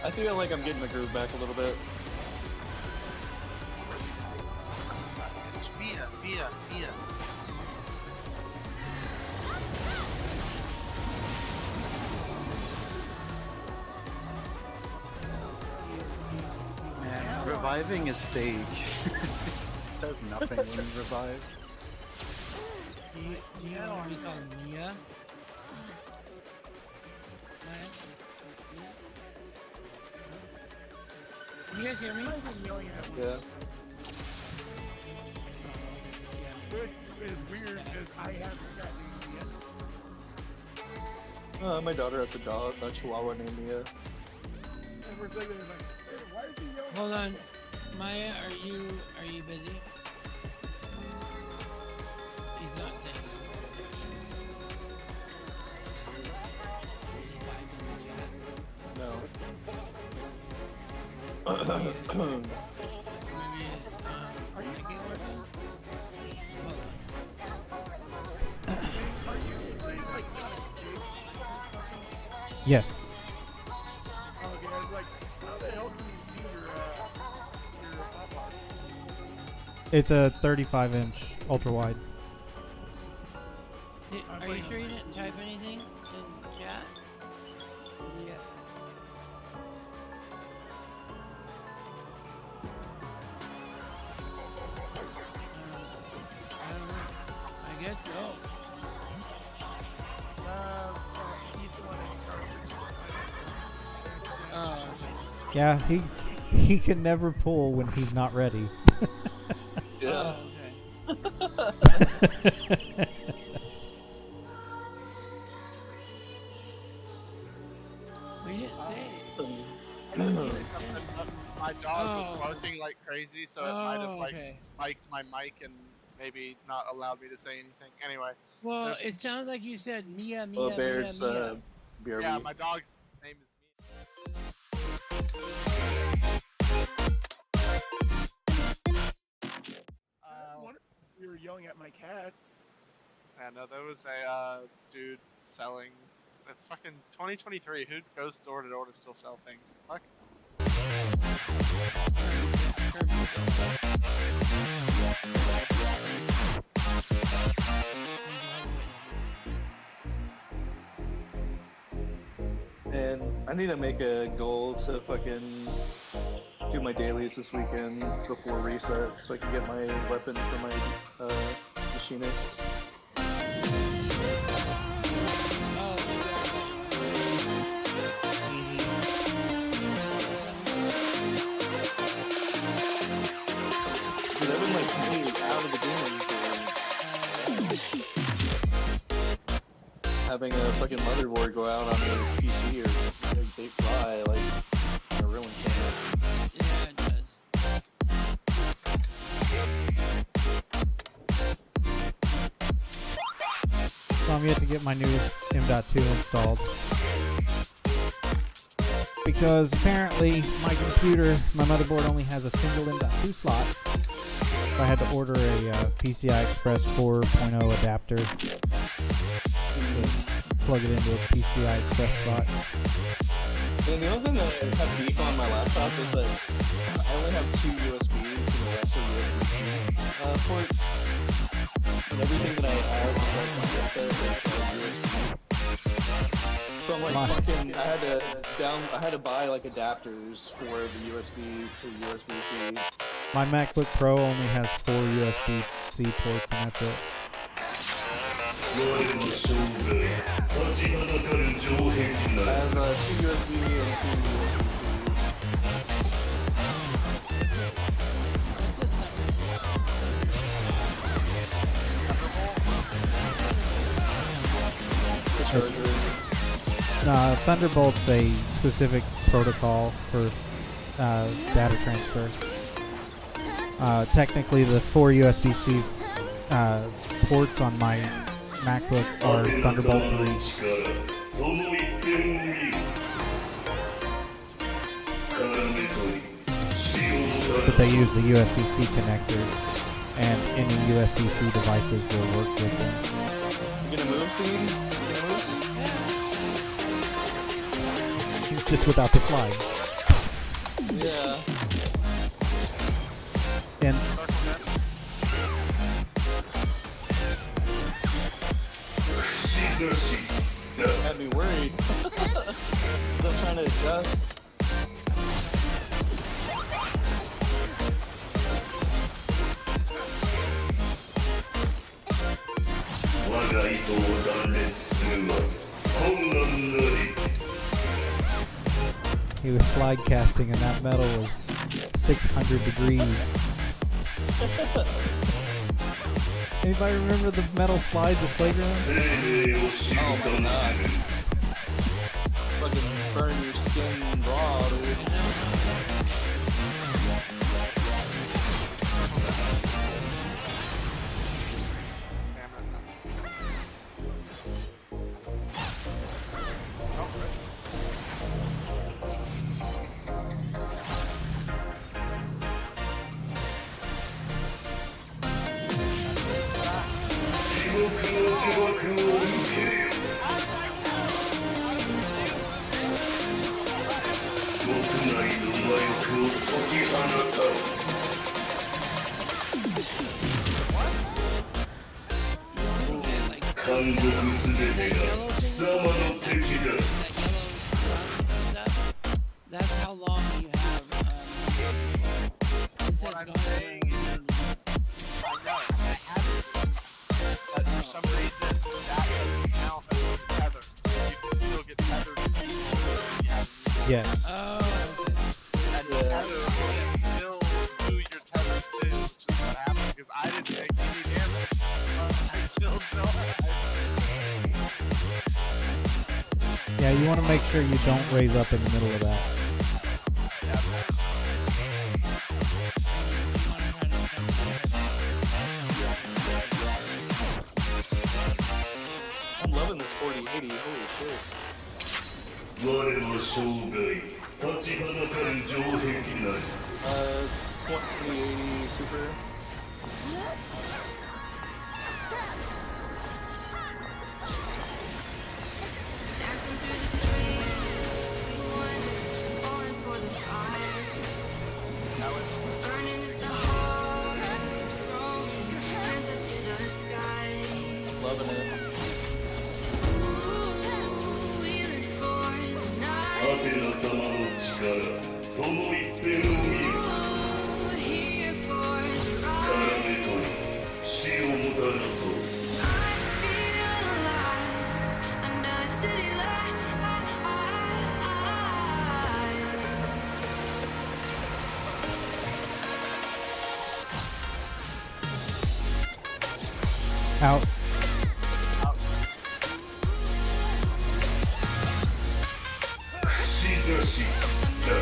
I feel like I'm getting the groove back a little bit. Via. Man, reviving is sage. It does nothing when you revive. Do you know what we call Mia? You guys hear me? Yeah. Which is weird because I haven't gotten it yet. My daughter has a dog, a chihuahua named Mia. And for a second, it's like, hey, why is he yelling? Hold on. Maya, are you busy? He's not saying No. maybe it's making work. Are you playing like big screen or something? Yes. Okay, I was like, how the hell can you see your pop art? It's a 35-inch ultra wide. Are you sure you didn't type anything in chat? Yeah. I don't know. I guess so. Each one is starters. Oh, Yeah, he can never pull when he's not ready. Yeah. okay. say something, but my dog was Oh. barking like crazy, so it might have like Okay. spiked my mic and maybe not allowed me to say anything. Anyway, Well, there's it sounds like you said Mia, Well, Mia, Mia, Baird's Mia. BRB. yeah, my dog's name is Mia. I wonder if you were yelling at my cat. Yeah, no, there was a dude selling. It's fucking 2023. Who goes door to door to still sell things? Fuck. And I need to make a goal to fucking do my dailies this weekend before reset, so I can get my weapon for my machinist. Dude, I've been like completely out of the game for having a fucking motherboard go out on your PC or like, they fly like a real thing. Yeah, it does. So I'm yet to get my new M.2 installed. Because apparently my computer, my motherboard only has a single M.2 slot. So I had to order a PCI Express 4.0 adapter to plug it into a PCI Express slot. And the only thing that I have beef on my laptop is that I only have 2 USBs and the rest are USB-C ports. And everything that I have is like USB. So I'm like fucking, I had to buy like adapters for the USB to USB-C. My MacBook Pro only has 4 USB-C ports and that's it. 我の生涯立ちはだかる城壁 I な have 2 USB and 2 Thunderbolt's a specific protocol for data transfer. Technically, the 4 USB-C ports on my MacBook are アテナ Thunderbolt 様の 3. 力その一点を見る絡め取り使用さ But れ they use the USB-C connectors, and any USB-C devices will work with them. You gonna move soon? Just without the slide. Yeah. And Had me worried. I'm trying to adjust. he was slide casting, and that metal was 600 degrees. Anybody remember the metal slides at playgrounds? Oh my god. Fucking burn your skin raw, dude. That's how long you have. What I'm saying is, I know, I have it, but for some reason, that doesn't count as tether. You can still get tethered to people if you have it. Yes. Oh. And the tether will still do your tether too, which is what happened, because I didn't take any damage. I killed Zohan. Yeah, you want to make sure you don't raise up in the middle of that. 生涯立ちはだかる城壁なり 2080 super. Dancing through the streets, we wander, falling for the fire. Burning at the heart, throwing your hands up to the sky. Loving it. Ooh, we live for the ア night. テナ様の力その一点を見よ Ooh, here for the 絡 ride. め取り死をもたらそう I feel alive under the city light. Out.串刺しだ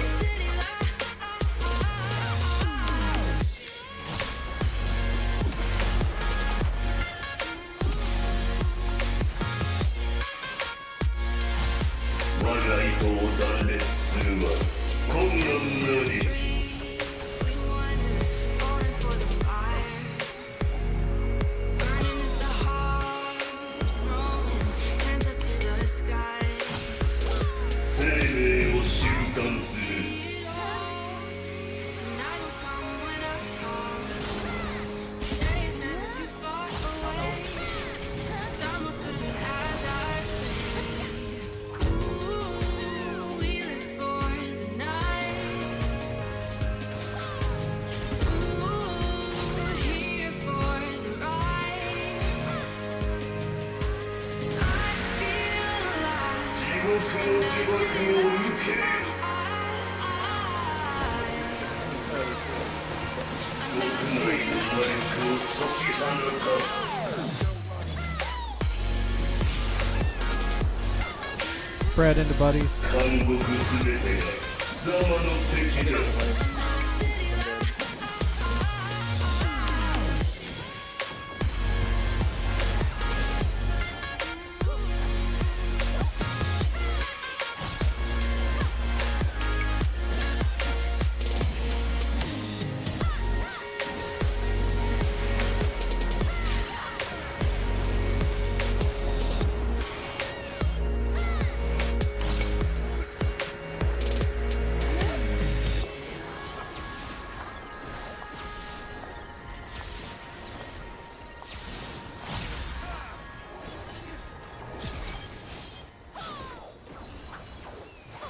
我が意図を断裂するは困難なり We wander, falling for the fire. Burning at the heart, throwing hands up to the sky. 生命を習慣する The night will come when I come. Say it's never too far away. Time will turn as I say. Ooh, we live for the night. Ooh, here for the ride. I feel alive. 地獄の呪縛を受け国内の魔力を解き放た Spread into buddies. 監獄すべてが貴様の敵だ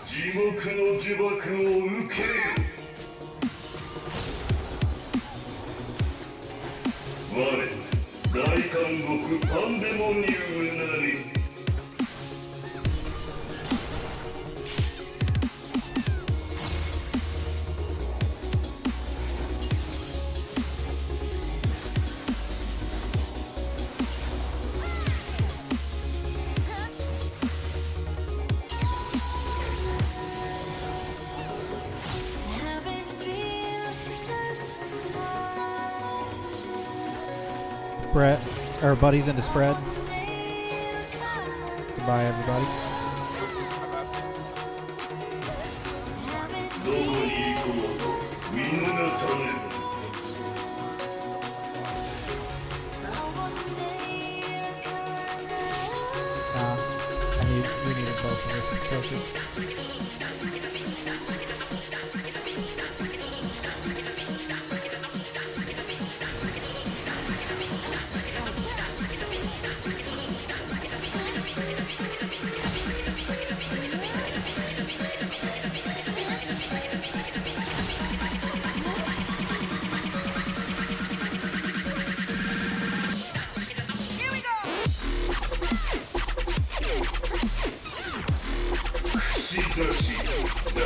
地獄の呪縛を受けよ我大監獄パンデモニウムなり Heaven feels like Spread. Or buddies into spread. Goodbye, everybody. どこに行こうと見逃される We need it both in this discussion. Here we go! 串刺しだ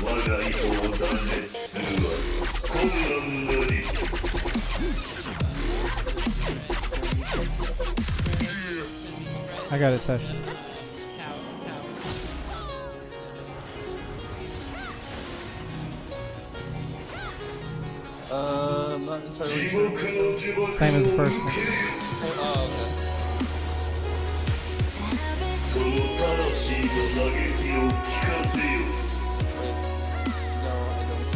我が意図を断裂するは困難なり I got it, Session. I'm not entirely 地 sure. 獄の呪縛を Same as the first 受 one. ける Oh, okay. その魂の嘆きを聞かせよ Wait. No, I don't.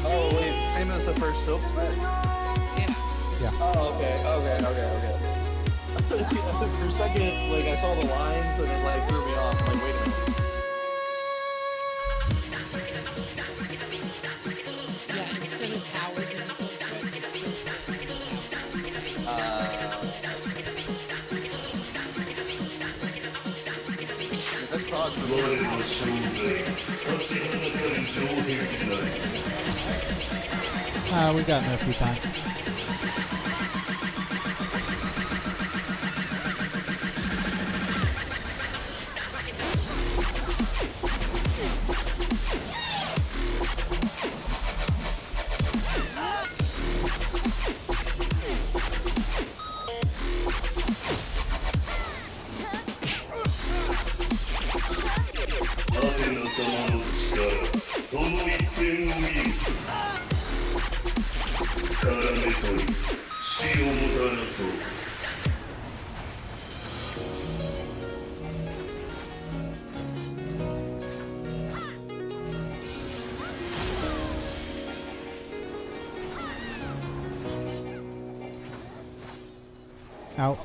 Oh, wait. Same as the first soap spec? Yeah. Oh, okay. For a second, like, I saw the lines and it, like, threw me off. I'm like, wait a minute. Yeah, instead of towers in the footprint, it's just That's Prog 我の生涯立ちはだかる城壁なり We got in there a few times. Out.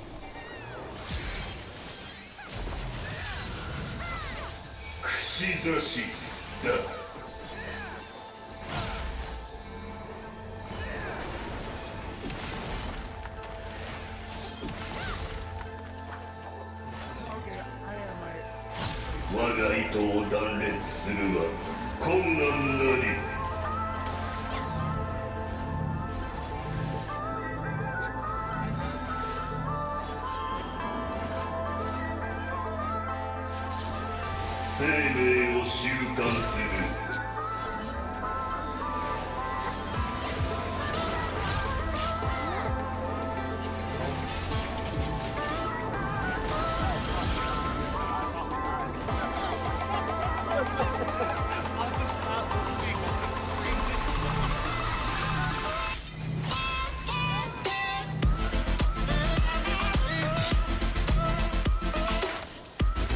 Okay, I am my. 我が糸を断裂するは困難なり生命を習慣する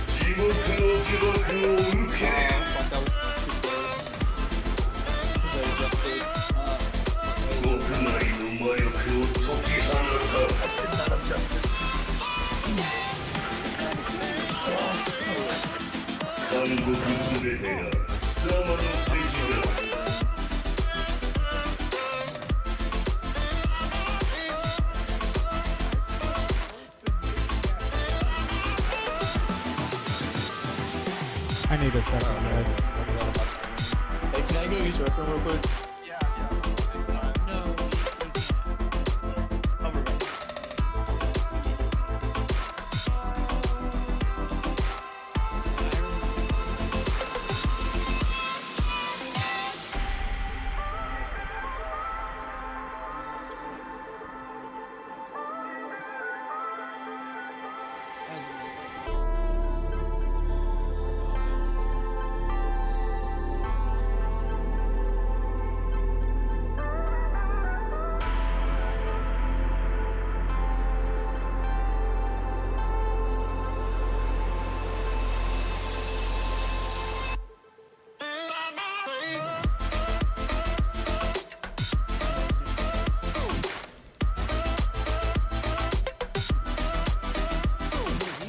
地獄の呪縛を受け Fuck, that was too close. 国内の魔力を解き放た監獄すべてが貴様の敵だ I need a second, guys. Hey, can I go use your restroom real quick? Yeah, yeah. no. Cover me.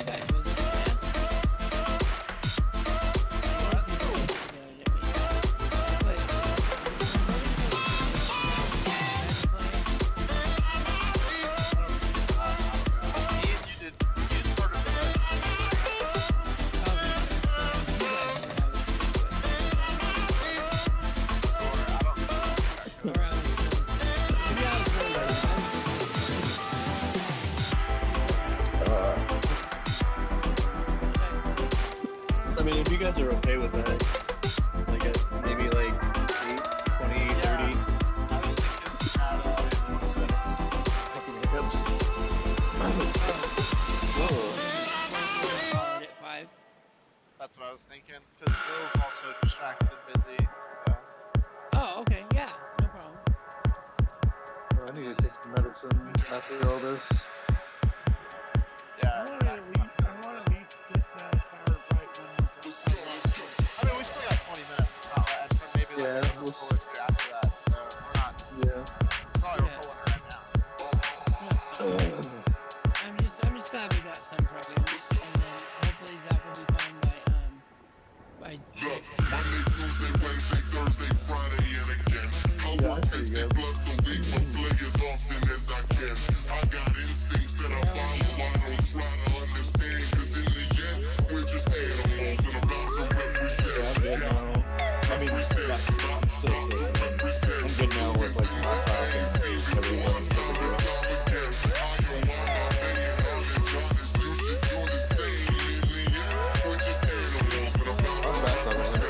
You guys wasn't it, man? You sort of the rest. I mean, if you guys are okay with that, like, maybe like 8, 20, 30. I was thinking at Fucking hiccups. Whoa. At 5. That's what I was thinking. Because Zill's also distracted and busy. So. Oh, okay, yeah, no problem. I need to take some medicine after all this. Yeah. I want to at least get that tower right one more time. I mean, we still got 20 minutes. It's not like, and maybe like Yeah, another pull or two after that. So we're not. Yeah. It's not like we're pulling right now. I'm just glad we got some progress, and then hopefully Zach will be fine by Monday, Tuesday, Wednesday, Thursday, Friday, and again. I work 50 plus a week, but play as often as I can. I got instincts that I follow, I don't try to understand. Cause in the end, we're just animals and about to represent. Yeah, I'm good now. I mean, not so I'm good now with like my talk and everyone. I'm back on it.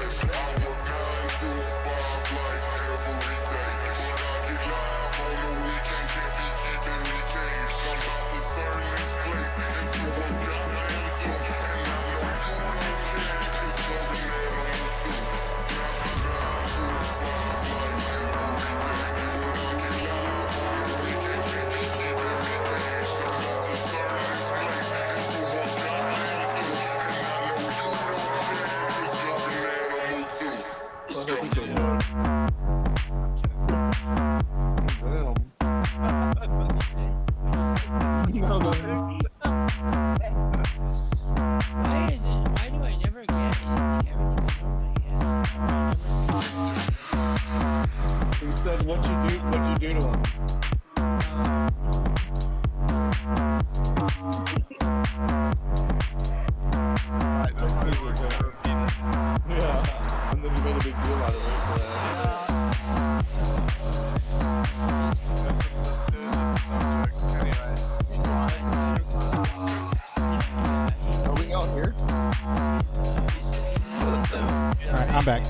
Why do I never get anything? Everything I normally get. He said, what'd you do to him? Yeah, and then he made a big deal out of it for that. Are we out here? Alright, I'm back.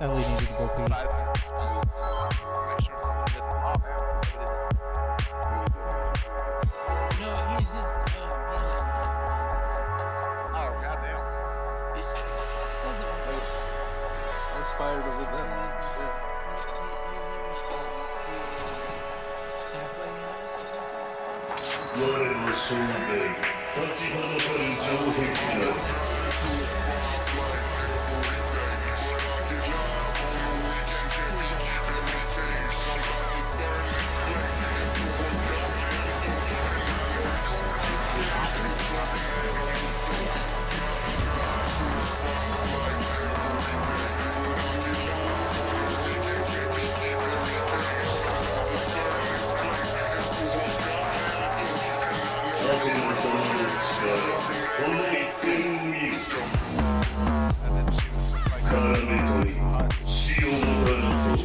Ellie needed to go pee. No, he's just Oh, goddamn. I inspired over them. Shit. 我の生涯立ちはだかる城壁なりその一点を見る絡め取り死をもたらそう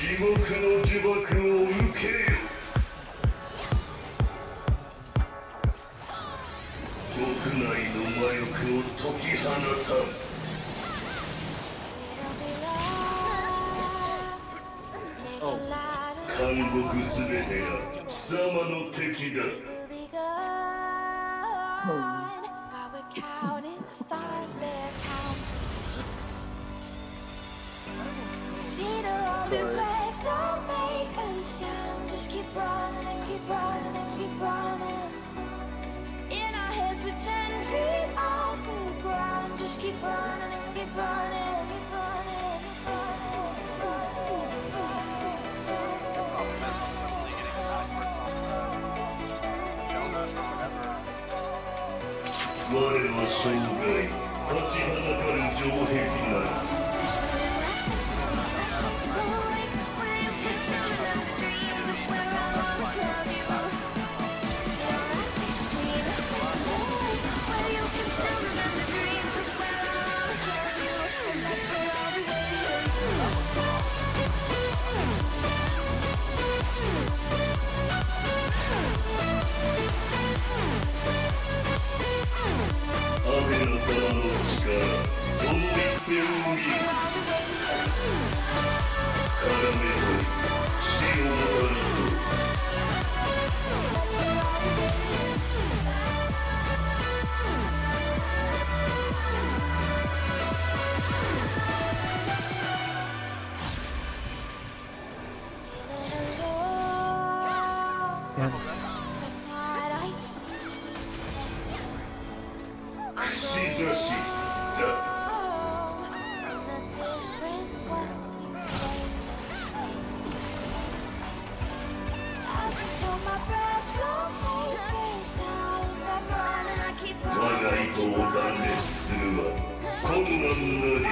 地獄の呪縛を受けよ国内の魔力を解き放た Oh. 監獄すべてが貴様の敵だ。 Just keep running and keep running and keep running. In our heads we're 10 feet off the ground. Just keep running and keep running, keep running, keep running. 我は生涯立ちはだかる城壁なり。 アテナ様の力、その一手を見よ。絡め取り、死をもたらそう。 And 串刺しだ。 我が意図を断裂するは困難なり。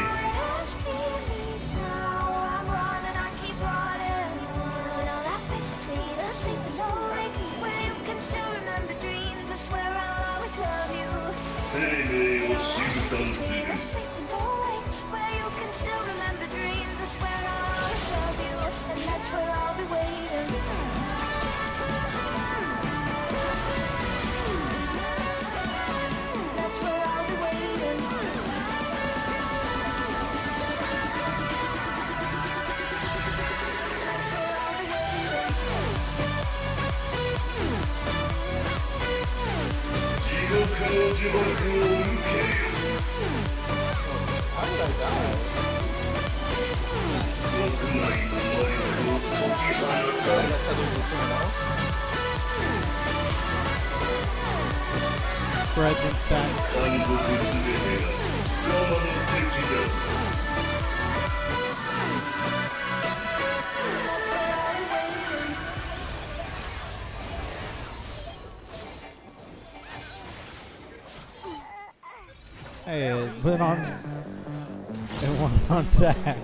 生命を震撼する。 地獄の呪縛を受けよ。国内の魔力を解き放た。 Frankenstein. 監獄すべてが貴様の敵だ。 Hey, it went on. It went on Zach.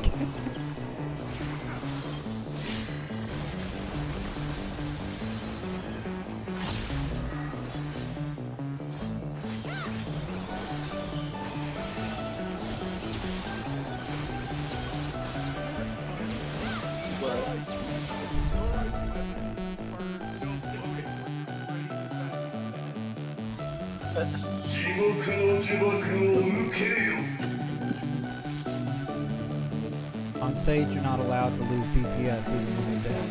On Sage, you're not allowed to lose DPS even when you're dead.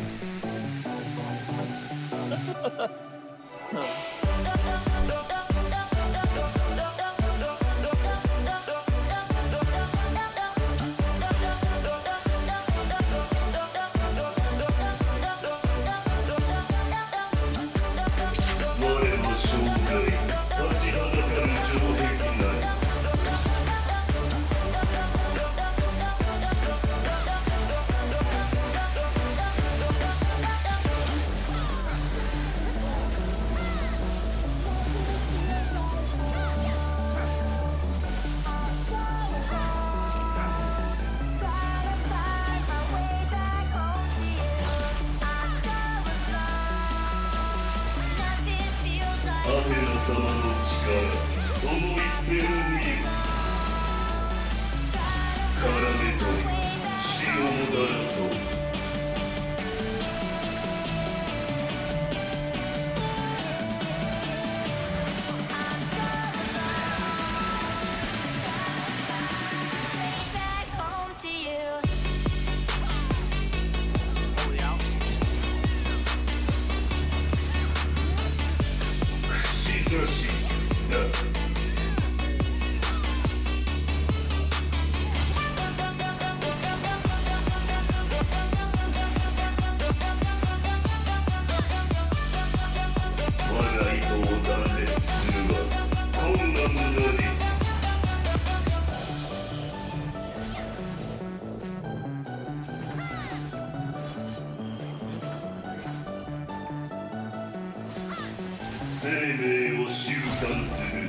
生命を習慣する。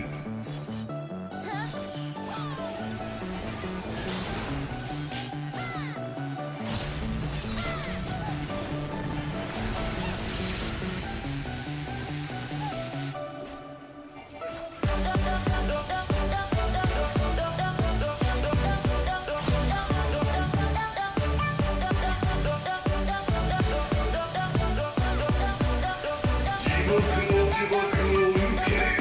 地獄の呪縛を受けよ。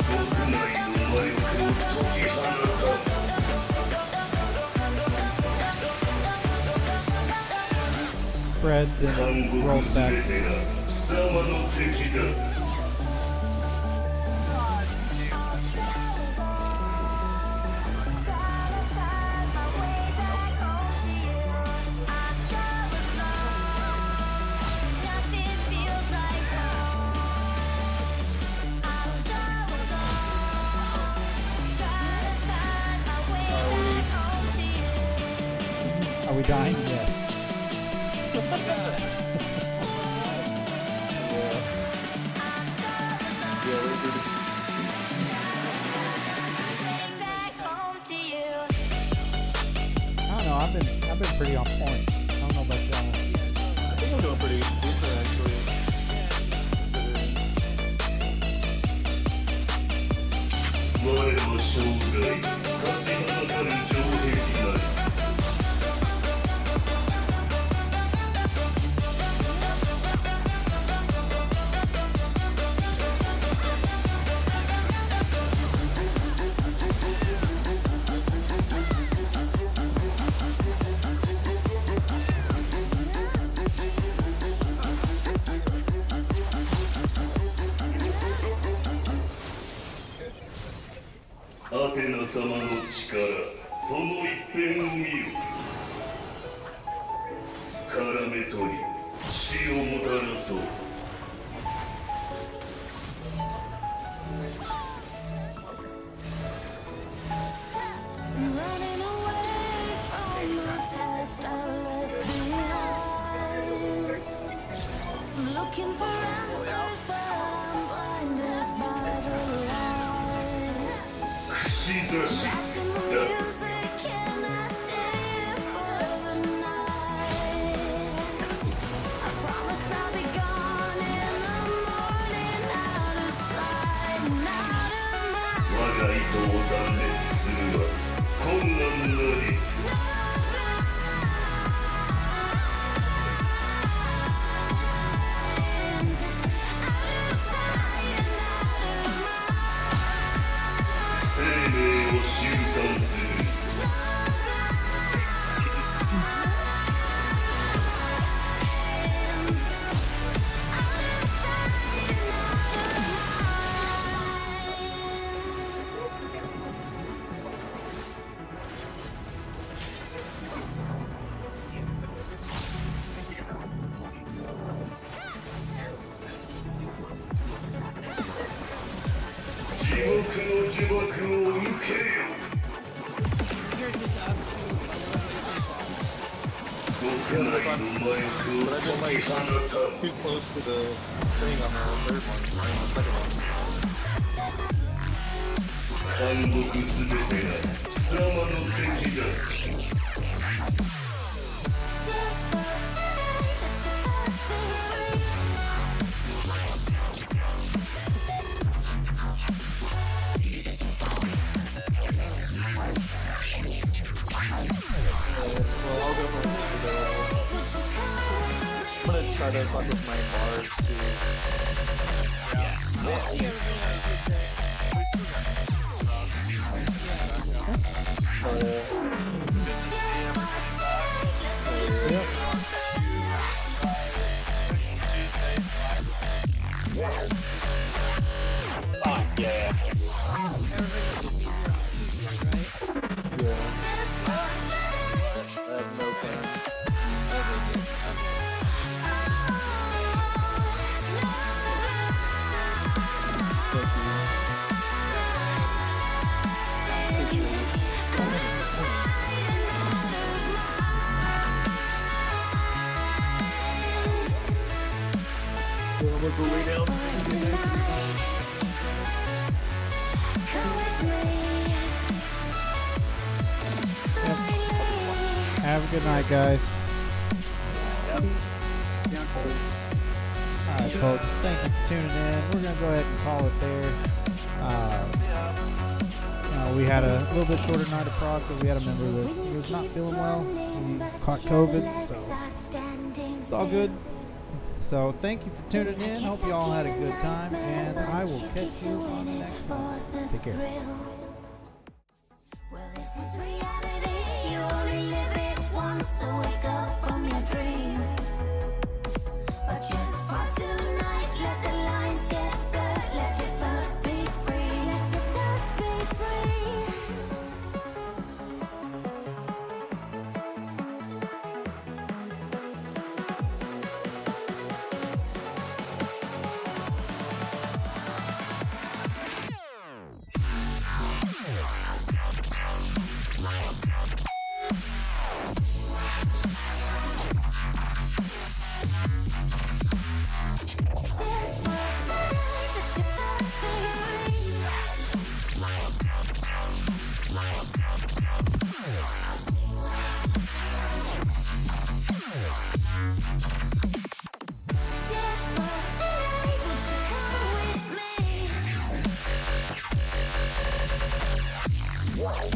国内の魔力を解き放た。 Spread, 韓 then 国 roll 全 stack. てが貴様の敵だ。 Are we dying? Yes. I don't know. I've been pretty on point. I don't know about y'all. I think I'm doing pretty decent actually. Considering. 我の生涯勝ち放たる城壁なり。 アテナ様の力、その一辺を見よ。絡め取り、死をもたらそう。 Running away from the past I left behind. I'm looking for answers, but I'm blinded by the light. 串刺し Lost in the だ。 music, can I stay here for the night? I promise I'll be gone in the morning, out of sight, and out of mind. 我が意図を断裂するは困難なり。 生命を習慣する。 地獄の呪縛を受けよ。 Here's this up to 国内の魔力を But I've been 解 like き放た。 too close to the thing on the third one, or on the second one. 韓国すべてが貴様の敵だ。 Just for today, touch your past and free. Well, I'll go for the. I'm gonna try to fuck with my bars Yeah. I have no plans. Thank you. Look way down. Have a good night, guys. Alright, folks. Thank you for tuning in. We're going to go ahead and call it there. We had a little bit shorter night of prog because we had a member that was not feeling well. He caught COVID, so it's all good. So thank you for tuning in. Hope you all had a good time, and I will catch you on the next one. Take care. Well, this is reality. You only live it once, so wake up from your dream. But just for tonight, let the lines get blurred. Let your thoughts be free. Let your thoughts be free. Wow.